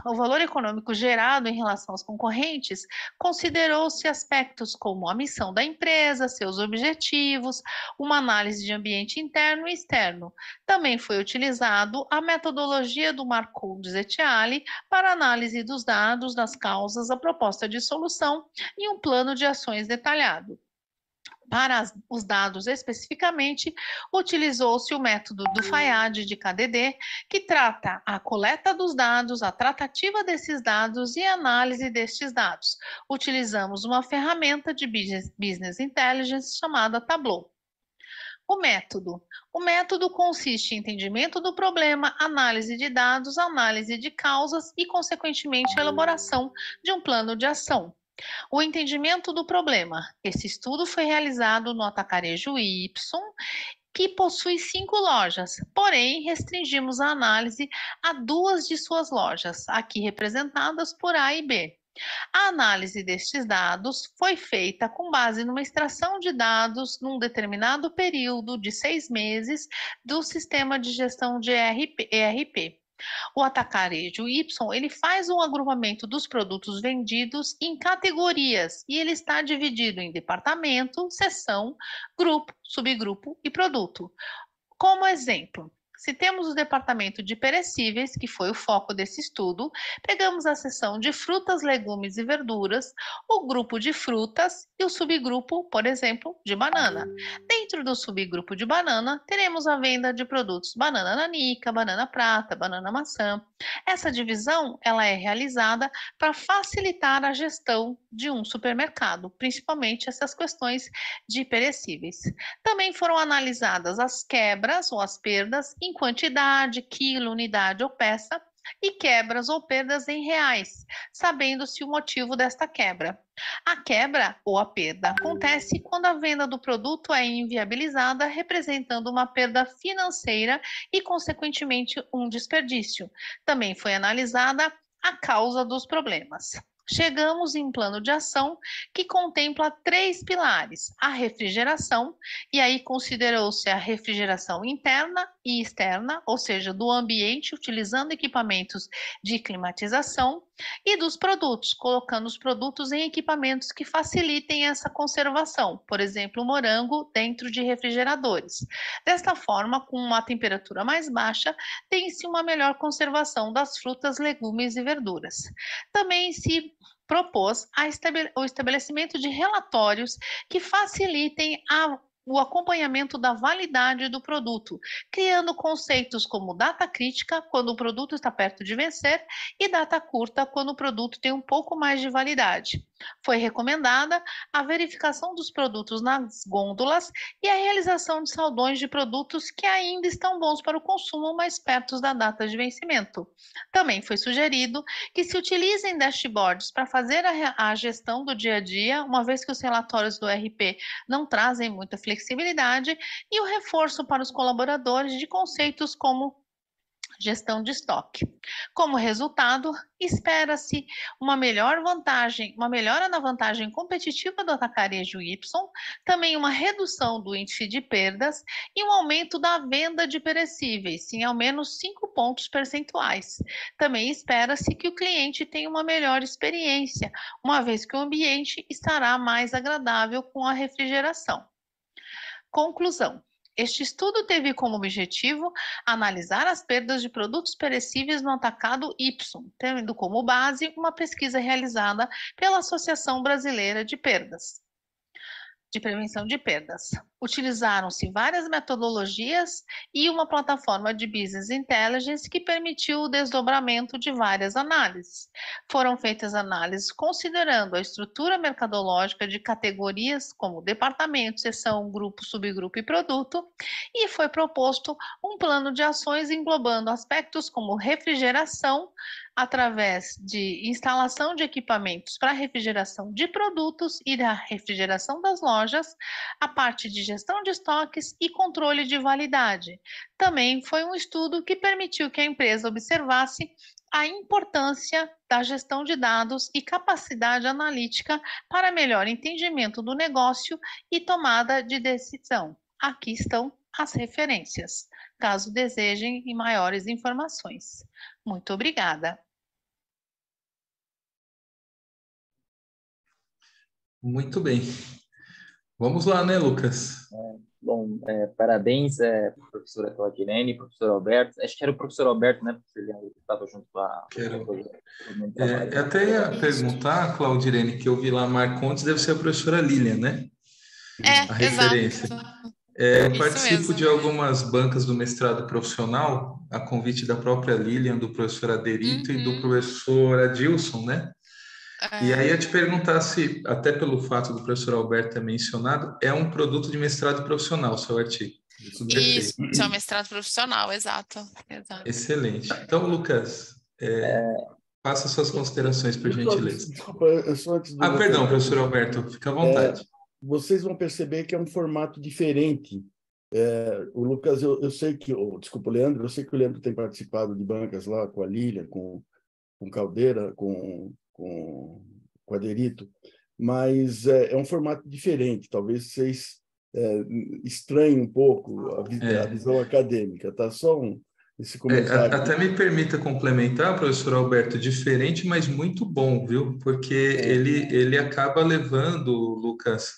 o valor econômico gerado em relação aos concorrentes, considerou-se aspectos como a missão da empresa, seus objetivos, uma análise de ambiente interno e externo. Também foi utilizado a metodologia do Marcon-Zettiali para análise dos dados, das causas, a proposta de solução e um plano de ações detalhado. Para os dados especificamente, utilizou-se o método do FAIAD de KDD, que trata a coleta dos dados, a tratativa desses dados e a análise destes dados. Utilizamos uma ferramenta de Business Intelligence chamada Tableau. O método consiste em entendimento do problema, análise de dados, análise de causas e, consequentemente, a elaboração de um plano de ação. O entendimento do problema. Esse estudo foi realizado no atacarejo Y, que possui 5 lojas, porém restringimos a análise a 2 de suas lojas, aqui representadas por A e B. A análise destes dados foi feita com base numa extração de dados num determinado período de 6 meses do sistema de gestão de ERP. O atacarejo Y, ele faz um agrupamento dos produtos vendidos em categorias e ele está dividido em departamento, seção, grupo, subgrupo e produto. Como exemplo, se temos o departamento de perecíveis, que foi o foco desse estudo, pegamos a seção de frutas, legumes e verduras, o grupo de frutas e o subgrupo, por exemplo, de banana. Dentro do subgrupo de banana, teremos a venda de produtos banana nanica, banana prata, banana maçã. Essa divisão, ela é realizada para facilitar a gestão de um supermercado, principalmente essas questões de perecíveis. Também foram analisadas as quebras ou as perdas em quantidade, quilo, unidade ou peça, e quebras ou perdas em reais, sabendo-se o motivo desta quebra. A quebra ou a perda acontece quando a venda do produto é inviabilizada, representando uma perda financeira e, consequentemente, um desperdício. Também foi analisada a causa dos problemas. Chegamos em plano de ação que contempla 3 pilares: a refrigeração, e aí considerou-se a refrigeração interna e externa, ou seja, do ambiente, utilizando equipamentos de climatização, e dos produtos, colocando os produtos em equipamentos que facilitem essa conservação, por exemplo, o morango dentro de refrigeradores. Desta forma, com uma temperatura mais baixa, tem-se uma melhor conservação das frutas, legumes e verduras. Também se propôs o estabelecimento de relatórios que facilitem o acompanhamento da validade do produto, criando conceitos como data crítica, quando o produto está perto de vencer, e data curta, quando o produto tem um pouco mais de validade. Foi recomendada a verificação dos produtos nas gôndolas e a realização de saldões de produtos que ainda estão bons para o consumo, mas perto da data de vencimento. Também foi sugerido que se utilizem dashboards para fazer a gestão do dia a dia, uma vez que os relatórios do RP não trazem muita flexibilidade, e o reforço para os colaboradores de conceitos como gestão de estoque. Como resultado, espera-se uma melhora na vantagem competitiva do atacarejo Y, também uma redução do índice de perdas e um aumento da venda de perecíveis, em ao menos 5 pontos percentuais. Também espera-se que o cliente tenha uma melhor experiência, uma vez que o ambiente estará mais agradável com a refrigeração. Conclusão. Este estudo teve como objetivo analisar as perdas de produtos perecíveis no atacado Y, tendo como base uma pesquisa realizada pela Associação Brasileira de Prevenção de Perdas. Utilizaram-se várias metodologias e uma plataforma de Business Intelligence que permitiu o desdobramento de várias análises. Foram feitas análises considerando a estrutura mercadológica de categorias como departamento, seção, grupo, subgrupo e produto, e foi proposto um plano de ações englobando aspectos como refrigeração, através de instalação de equipamentos para refrigeração de produtos e da refrigeração das lojas, a parte de gestão de estoques e controle de validade. Também foi um estudo que permitiu que a empresa observasse a importância da gestão de dados e capacidade analítica para melhor entendimento do negócio e tomada de decisão. Aqui estão as referências, caso desejem maiores informações. Muito obrigada. Muito bem. Vamos lá, né, Lucas? Bom, parabéns, professora Claudirene, professor Alberto. Acho que era o professor Alberto, né, professor Leandro, que estava junto com a... Eu até ia perguntar, Claudirene, que eu vi lá Marcondes, deve ser a professora Lilian, né? A referência. Exato. Eu participo de algumas bancas do mestrado profissional, a convite da própria Lilian, do professor Aderito e do professor Adilson, né? E aí eu te perguntar se, até pelo fato do professor Alberto ter mencionado, é um produto de mestrado profissional, o seu artigo. Isso, é um mestrado profissional, exato. Excelente. Então, Lucas, faça suas considerações, por gentileza. Desculpa, só antes do... Perdão, professor Alberto, fica à vontade. Vocês vão perceber que é um formato diferente. O Lucas, eu sei que... Desculpa, o Leandro, eu sei que o Leandro tem participado de bancas lá com a Lília, com Caldeira, com o Aderito, mas é um formato diferente. Talvez vocês estranhem um pouco a visão acadêmica, tá? Só esse comentário. Até me permita complementar, professor Alberto, diferente, mas muito bom, viu? Porque ele acaba levando, Lucas,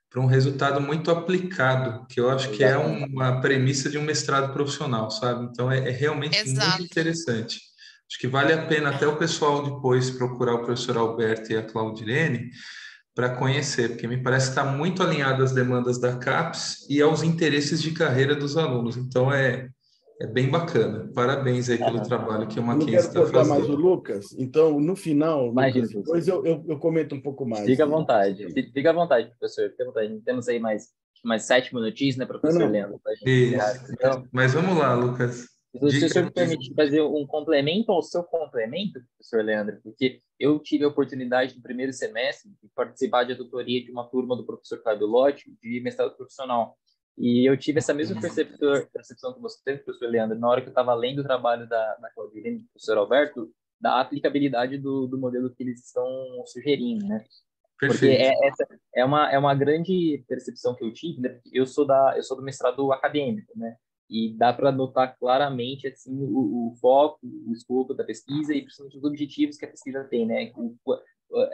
para um resultado muito aplicado, que eu acho que é uma premissa de um mestrado profissional, sabe? Então, é realmente muito interessante. Acho que vale a pena até o pessoal depois procurar o professor Alberto e a Claudirene para conhecer, porque me parece que está muito alinhado às demandas da CAPES e aos interesses de carreira dos alunos. Então, é bem bacana. Parabéns aí pelo trabalho que o Mackenzie está fazendo. Eu não quero cortar mais o Lucas, então, no final, Lucas, depois eu comento um pouco mais. Fica à vontade, professor. Fica à vontade. Temos aí mais 7 minutinhos, né, professor Leandro? Então, mas vamos lá, Lucas. Se o senhor me permite fazer um complemento ao seu complemento, professor Leandro, porque eu tive a oportunidade no primeiro semestre de participar de auditoria de uma turma do professor Fábio Lotti, de mestrado profissional. E eu tive essa mesma percepção que você teve, professor Leandro, na hora que eu estava lendo o trabalho da Claudirene e do professor Alberto, da aplicabilidade do modelo que eles estão sugerindo, né? Perfeito. Porque essa é uma grande percepção que eu tive, né? Eu sou do mestrado acadêmico, né? E dá para notar claramente assim o foco, o escopo da pesquisa e principalmente os objetivos que a pesquisa tem, né?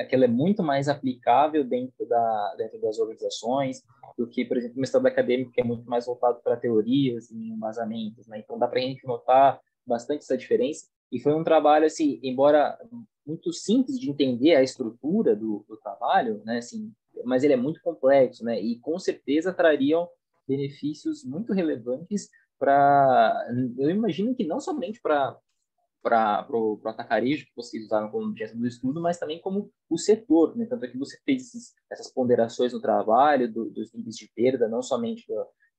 Que ela é muito mais aplicável dentro das organizações do que, por exemplo, o mestrado acadêmico, que é muito mais voltado para teorias e embasamentos, né? Então dá para a gente notar bastante essa diferença. E foi um trabalho, assim, embora muito simples de entender a estrutura do trabalho, né? Assim, mas ele é muito complexo, né? E com certeza trariam benefícios muito relevantes eu imagino que não somente para para o atacarejo que vocês usaram como objeto do estudo, mas também como o setor, né? Tanto é que você fez essas ponderações no trabalho dos níveis de perda, não somente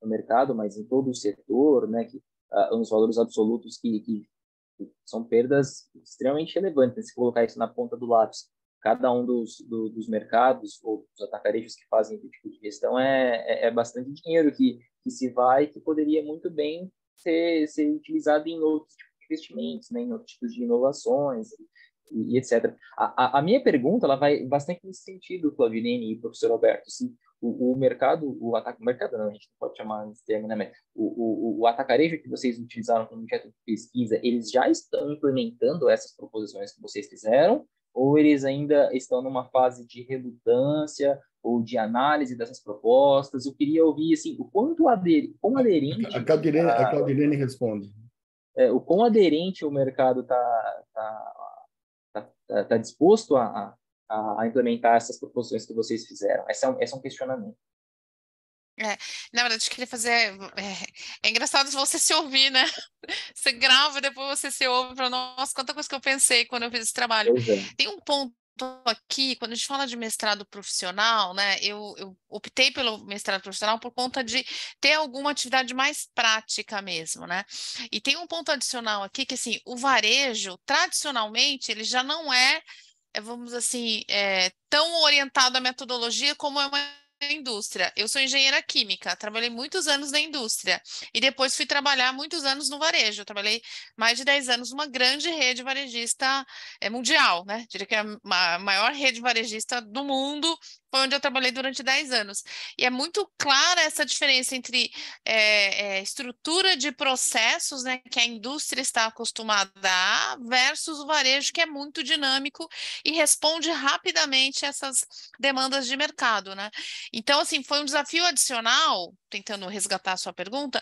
no mercado, mas em todo o setor, né? Que os valores absolutos que são perdas extremamente relevantes, né? Se colocar isso na ponta do lápis, cada um dos mercados ou dos atacarejos que fazem esse tipo de gestão é bastante dinheiro que se vai, que poderia muito bem ser utilizado em outros tipos de investimentos, né? Em outros tipos de inovações e etc. A minha pergunta ela vai bastante nesse sentido, Claudinene e professor Alberto. Se o mercado, mercado não, a gente não pode chamar esse termo, né? Mas o atacarejo que vocês utilizaram como objeto de pesquisa, eles já estão implementando essas proposições que vocês fizeram, ou eles ainda estão numa fase de relutância ou de análise dessas propostas? Eu queria ouvir assim, o quanto quão aderente A Claudilene responde. o quão aderente o mercado tá disposto a implementar essas proposições que vocês fizeram. Esse é um questionamento. Na verdade, eu queria fazer. É engraçado você se ouvir, né? Você grava e depois você se ouve e fala, nossa, quanta coisa que eu pensei quando eu fiz esse trabalho. Pois é. Tem um ponto aqui, quando a gente fala de mestrado profissional, né? Eu optei pelo mestrado profissional por conta de ter alguma atividade mais prática mesmo, né? E tem um ponto adicional aqui que, assim, o varejo, tradicionalmente, ele já não vamos assim, tão orientado à metodologia como é uma indústria. Eu sou engenheira química, trabalhei muitos anos na indústria e depois fui trabalhar muitos anos no varejo. Eu trabalhei mais de 10 anos numa grande rede varejista mundial, né? Diria que é a maior rede varejista do mundo, foi onde eu trabalhei durante 10 anos. E é muito clara essa diferença entre estrutura de processos, né, que a indústria está acostumada a, versus o varejo, que é muito dinâmico e responde rapidamente essas demandas de mercado, né? Então, assim, foi um desafio adicional, tentando resgatar a sua pergunta,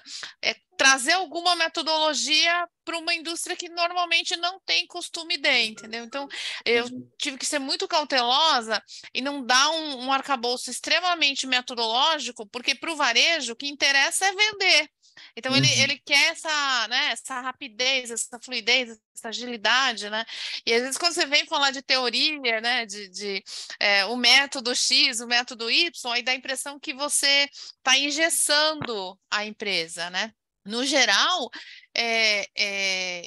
trazer alguma metodologia para uma indústria que normalmente não tem costume de, entendeu? Então, eu tive que ser muito cautelosa e não dar um arcabouço extremamente metodológico, porque para o varejo o que interessa é vender. Então, ele quer essa rapidez, essa fluidez, essa agilidade, né? E às vezes quando você vem falar de teoria, né, o método X, o método Y, aí dá a impressão que você está engessando a empresa, né? No geral,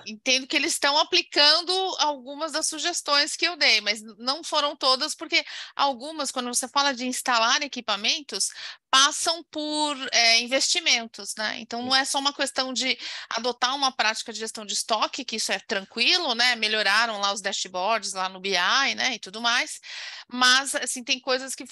entendo que eles estão aplicando algumas das sugestões que eu dei, mas não foram todas, porque algumas, quando você fala de instalar equipamentos, passam por investimentos, né? Então, não é só uma questão de adotar uma prática de gestão de estoque, que isso é tranquilo, né? Melhoraram lá os dashboards lá no BI, né? E tudo mais, mas, assim, tem coisas que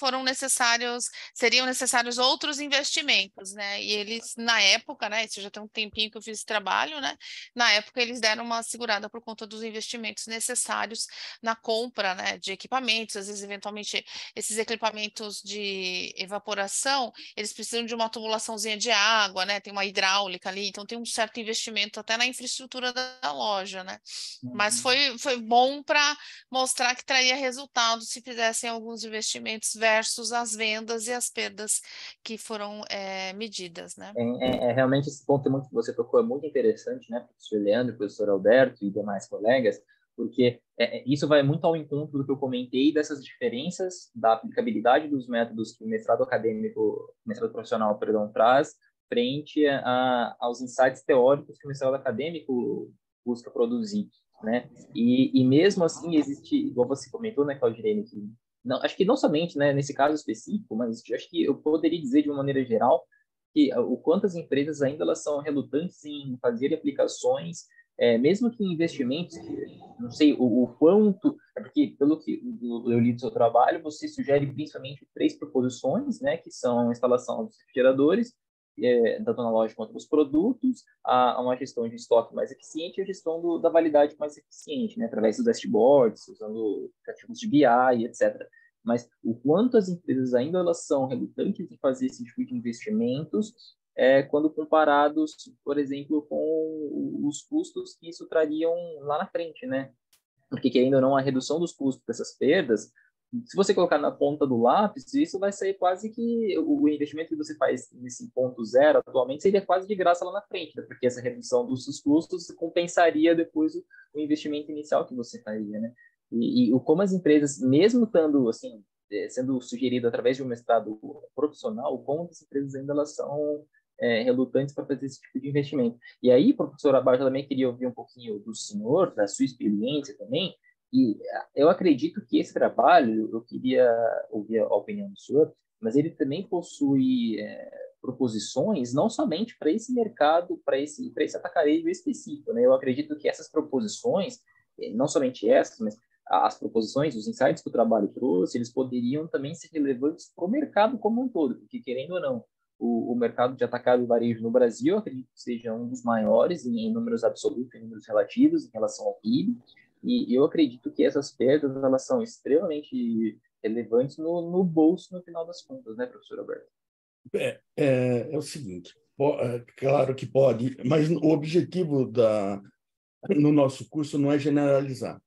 seriam necessários outros investimentos, né? E eles, na época, né? Isso já tem um tempinho que eu fiz esse trabalho, né? Na época, eles deram uma segurada por conta dos investimentos necessários na compra, né? De equipamentos, às vezes, eventualmente, esses equipamentos de evaporação, eles precisam de uma tubulaçãozinha de água, né? Tem uma hidráulica ali, então tem um certo investimento até na infraestrutura da loja, né? Mas foi bom para mostrar que traria resultado se fizessem alguns investimentos versus as vendas e as perdas que foram medidas, né? Realmente esse ponto que você tocou é muito interessante, né, professor Leandro, professor Alberto e demais colegas, porque isso vai muito ao encontro do que eu comentei dessas diferenças da aplicabilidade dos métodos que o mestrado profissional, traz frente aos insights teóricos que o mestrado acadêmico busca produzir, né? E mesmo assim existe, igual você comentou, né, Claudirene, que não, acho que não somente, né, nesse caso específico, mas acho que eu poderia dizer de uma maneira geral que o quanto as empresas ainda elas são relutantes em fazer aplicações, mesmo que investimentos, não sei o quanto, porque pelo que eu li do seu trabalho, você sugere principalmente 3 proposições, né, que são a instalação dos refrigeradores, tanto na loja quanto nos produtos, a uma gestão de estoque mais eficiente e a gestão da validade mais eficiente, né, através dos dashboards, usando aplicativos de BI, etc. Mas o quanto as empresas ainda elas são relutantes em fazer esse tipo de investimentos quando comparados, por exemplo, com os custos que isso trariam lá na frente, né? Porque, querendo ou não, a redução dos custos dessas perdas se você colocar na ponta do lápis, isso vai sair quase que o investimento que você faz nesse ponto zero atualmente seria quase de graça lá na frente, né? Porque essa redução dos custos compensaria depois o investimento inicial que você faria, né? Como as empresas, mesmo estando assim, sendo sugerido através de um mestrado profissional, como as empresas ainda elas são relutantes para fazer esse tipo de investimento. E aí, professora Barta, também queria ouvir um pouquinho do senhor, da sua experiência também, e eu acredito que esse trabalho, eu queria ouvir a opinião do senhor, mas ele também possui proposições não somente para esse mercado, para esse atacarejo específico, né? Eu acredito que essas proposições, não somente essas, mas as proposições, os insights que o trabalho trouxe, eles poderiam também ser relevantes para o mercado como um todo, porque, querendo ou não, o mercado de atacado e varejo no Brasil, eu acredito que seja um dos maiores em números absolutos, em números relativos, em relação ao PIB, e eu acredito que essas perdas elas são extremamente relevantes no bolso, no final das contas, né, professor Alberto? É o seguinte, claro que pode, mas o objetivo no nosso curso não é generalizar.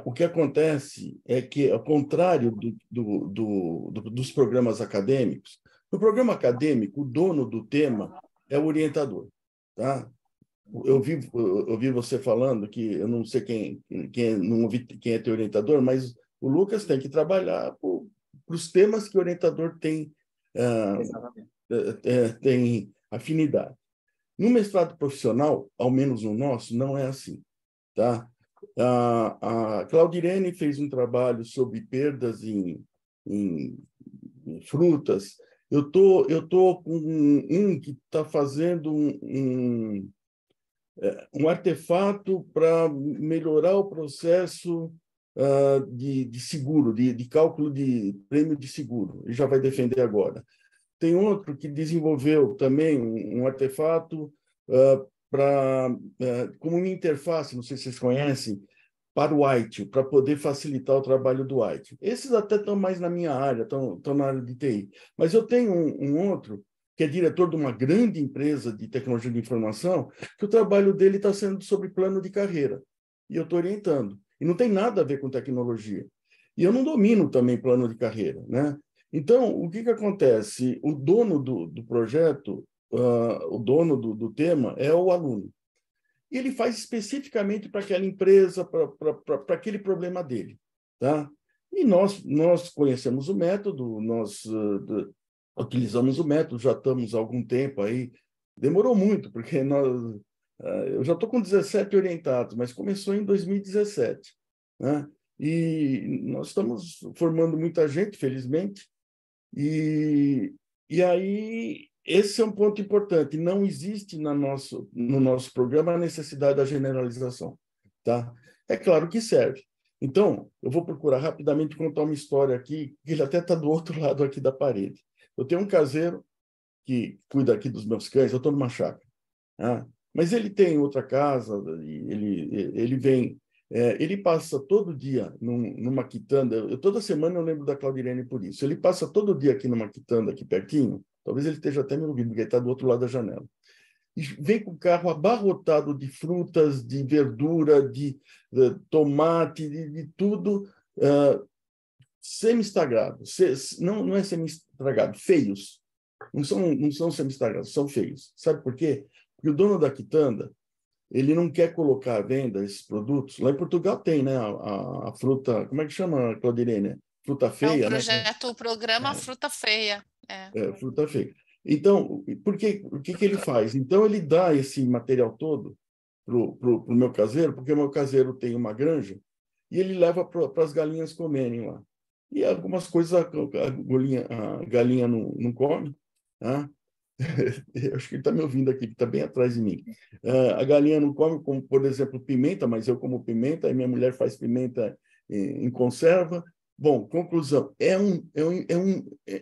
O que acontece é que, ao contrário dos programas acadêmicos, no programa acadêmico, o dono do tema é o orientador. Tá? Eu ouvi você falando que eu não sei não ouvi quem é teu orientador, mas o Lucas tem que trabalhar para os temas que o orientador tem afinidade. No mestrado profissional, ao menos no nosso, não é assim. Tá? A Claudirene fez um trabalho sobre perdas em frutas. Eu tô com um que está fazendo um artefato para melhorar o processo de seguro, de cálculo de prêmio de seguro. Ele já vai defender agora. Tem outro que desenvolveu também um artefato como uma interface, não sei se vocês conhecem, para o ITIL, para poder facilitar o trabalho do ITIL. Esses até estão mais na minha área, estão na área de TI. Mas eu tenho um outro, que é diretor de uma grande empresa de tecnologia de informação, que o trabalho dele está sendo sobre plano de carreira. E eu estou orientando. E não tem nada a ver com tecnologia. E eu não domino também plano de carreira, né? Então, o que acontece? O dono do projeto, o dono do tema, é o aluno. E ele faz especificamente para aquela empresa, para aquele problema dele. Tá? E nós conhecemos o método, nós utilizamos o método, já estamos há algum tempo aí. Demorou muito, porque eu já estou com 17 orientados, mas começou em 2017. Né? E nós estamos formando muita gente, felizmente. E aí, esse é um ponto importante. Não existe no nosso programa a necessidade da generalização. Tá? É claro que serve. Então, eu vou procurar rapidamente contar uma história aqui, que ele até está do outro lado aqui da parede. Eu tenho um caseiro que cuida aqui dos meus cães, eu estou numa chácara. Né? Mas ele tem outra casa, ele vem... ele passa todo dia numa quitanda. Toda semana eu lembro da Claudirene por isso. Ele passa todo dia aqui numa quitanda, aqui pertinho. Talvez ele esteja até me ouvindo, porque ele está do outro lado da janela. E vem com o carro abarrotado de frutas, de verdura, de tomate, de tudo semi-estragado. Não é semi-estragado, feios. Não são semi-estragados, são feios. Sabe por quê? Porque o dono da quitanda, ele não quer colocar à venda esses produtos. Lá em Portugal tem, né? A fruta, como é que chama, Claudirene? Fruta feia, né? O programa Fruta Feia. Fruta feia. Então, o que ele faz? Então, ele dá esse material todo pro meu caseiro, porque o meu caseiro tem uma granja, e ele leva para as galinhas comerem lá. E algumas coisas a galinha não come, tá? Acho que ele está me ouvindo aqui, está bem atrás de mim. A galinha não come, como, por exemplo, pimenta, mas eu como pimenta, e minha mulher faz pimenta em conserva. Bom, conclusão, é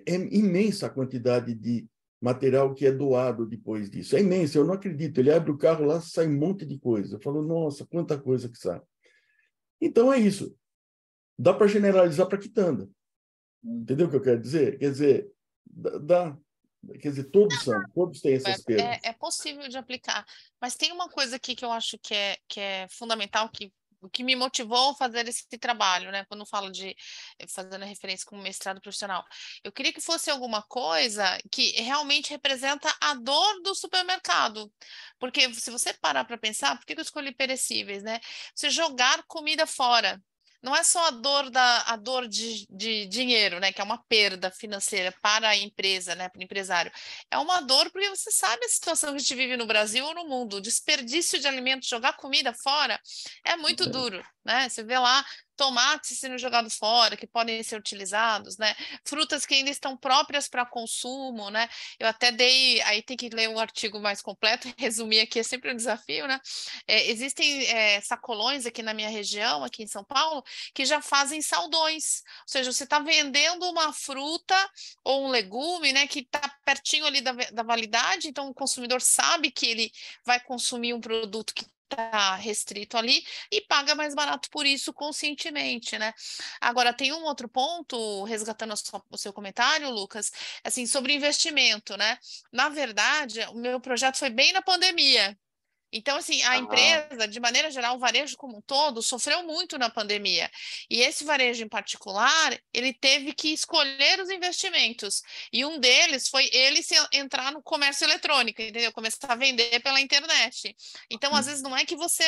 imensa a quantidade de material que é doado depois disso. É imenso, eu não acredito. Ele abre o carro lá, sai um monte de coisa. Eu falo, nossa, quanta coisa que sai. Então, é isso. Dá para generalizar para quitanda. Entendeu o que eu quero dizer? Quer dizer, quer dizer, todos têm essas perdas. É possível de aplicar, mas tem uma coisa aqui que eu acho que é fundamental, que o que me motivou a fazer esse trabalho, né? Quando falo de fazendo referência com mestrado profissional, eu queria que fosse alguma coisa que realmente representa a dor do supermercado, porque se você parar para pensar, por que eu escolhi perecíveis, né? Você jogar comida fora. Não é só a dor de dinheiro, né, que é uma perda financeira para a empresa, né, para o empresário. É uma dor porque você sabe a situação que a gente vive no Brasil ou no mundo. O desperdício de alimentos, jogar comida fora, é muito duro, né? Você vê lá tomates sendo jogados fora, que podem ser utilizados, né? Frutas que ainda estão próprias para consumo, né? Eu até dei, aí tem que ler o artigo mais completo, resumir aqui é sempre um desafio, né? Existem sacolões aqui na minha região, aqui em São Paulo, que já fazem saldões, ou seja, você está vendendo uma fruta ou um legume, né, que está pertinho ali da validade, então o consumidor sabe que ele vai consumir um produto que está restrito ali e paga mais barato por isso conscientemente, né? Agora, tem um outro ponto, resgatando o seu comentário, Lucas, assim, sobre investimento, né? Na verdade, o meu projeto foi bem na pandemia. Então, assim, a empresa, de maneira geral, o varejo como um todo, sofreu muito na pandemia. E esse varejo em particular, ele teve que escolher os investimentos. E um deles foi ele entrar no comércio eletrônico, entendeu? Começar a vender pela internet. Então, às vezes, não é que você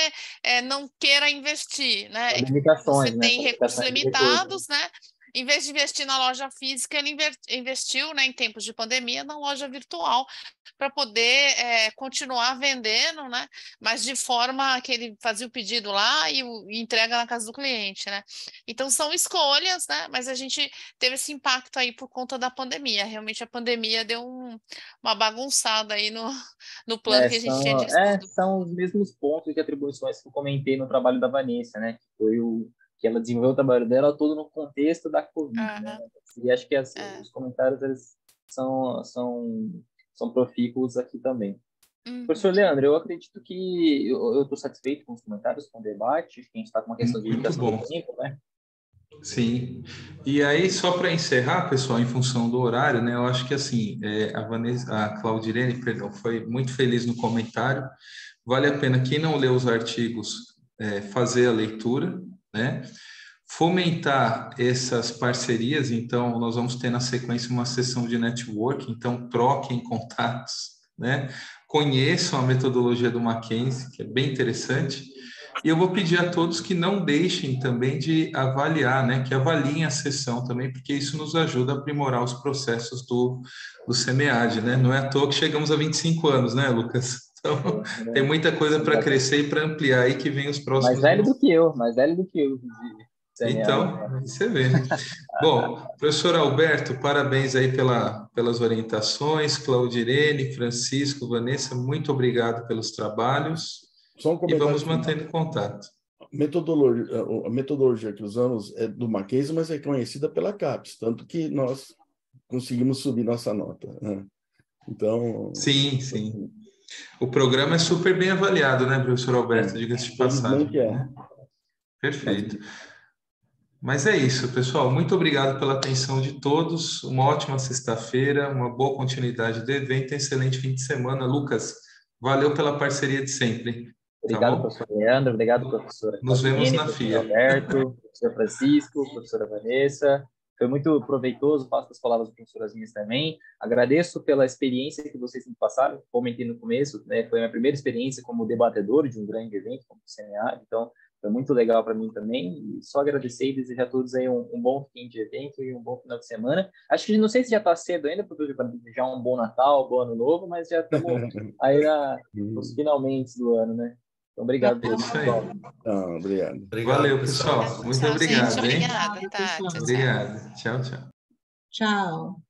não queira investir, né? É que você tem recursos limitados, né? Em vez de investir na loja física, ele investiu, né, em tempos de pandemia, na loja virtual, para poder continuar vendendo, né? Mas de forma que ele fazia o pedido lá e entrega na casa do cliente, né? Então são escolhas, né? Mas a gente teve esse impacto aí por conta da pandemia. Realmente a pandemia deu uma bagunçada aí no plano que a gente tinha de estudo. São os mesmos pontos de atribuições que eu comentei no trabalho da Vanessa, né? Que foi que ela desenvolveu o trabalho dela todo no contexto da Covid, né? E acho que os comentários eles são profícuos aqui também. Professor Leandro, eu acredito que eu estou satisfeito com os comentários, com o debate, acho que a gente está com uma questão de limitação de tempo, né? Sim. E aí, só para encerrar, pessoal, em função do horário, né? Eu acho que assim, a Claudirene, perdão, foi muito feliz no comentário. Vale a pena, quem não leu os artigos, fazer a leitura, né? Fomentar essas parcerias, então nós vamos ter na sequência uma sessão de network, então troquem contatos, né? Conheçam a metodologia do Mackenzie, que é bem interessante, e eu vou pedir a todos que não deixem também de avaliar, né? Que avaliem a sessão também, porque isso nos ajuda a aprimorar os processos do SEMEAD, né? Não é à toa que chegamos a 25 anos, né, Lucas? Então, tem muita coisa para crescer e para ampliar aí que vem os próximos... Mais velho do que eu, inclusive. Então, você vê. Bom, professor Alberto, parabéns aí pelas orientações, Claudirene, Francisco, Vanessa, muito obrigado pelos trabalhos. Só um comentário e vamos mantendo contato. A metodologia que usamos é do Mackenzie, mas é conhecida pela CAPES, tanto que nós conseguimos subir nossa nota, né? Então... Sim, sim. O programa é super bem avaliado, né, professor Alberto? Diga-se de passagem. Perfeito. Mas é isso, pessoal. Muito obrigado pela atenção de todos. Uma ótima sexta-feira, uma boa continuidade do evento, excelente fim de semana. Lucas, valeu pela parceria de sempre. Obrigado, professor Leandro. Obrigado, professora. Nos vemos na FIA. Alberto, professor Francisco, professora Vanessa. Foi muito proveitoso, passo as palavras para as professoras minhas também. Agradeço pela experiência que vocês me passaram, comentei no começo, né? Foi a minha primeira experiência como debatedor de um grande evento como o CNA, então foi muito legal para mim também. E só agradecer e desejar a todos aí um bom fim de evento e um bom final de semana. Acho que não sei se já está cedo ainda para desejar um bom Natal, um bom Ano Novo, mas já estamos aí nos finalmente do ano, né? Então, obrigado por isso, pessoal. Obrigado. Valeu, pessoal. Muito obrigado, gente, obrigada, tá? Obrigado. Tchau, tchau. Tchau.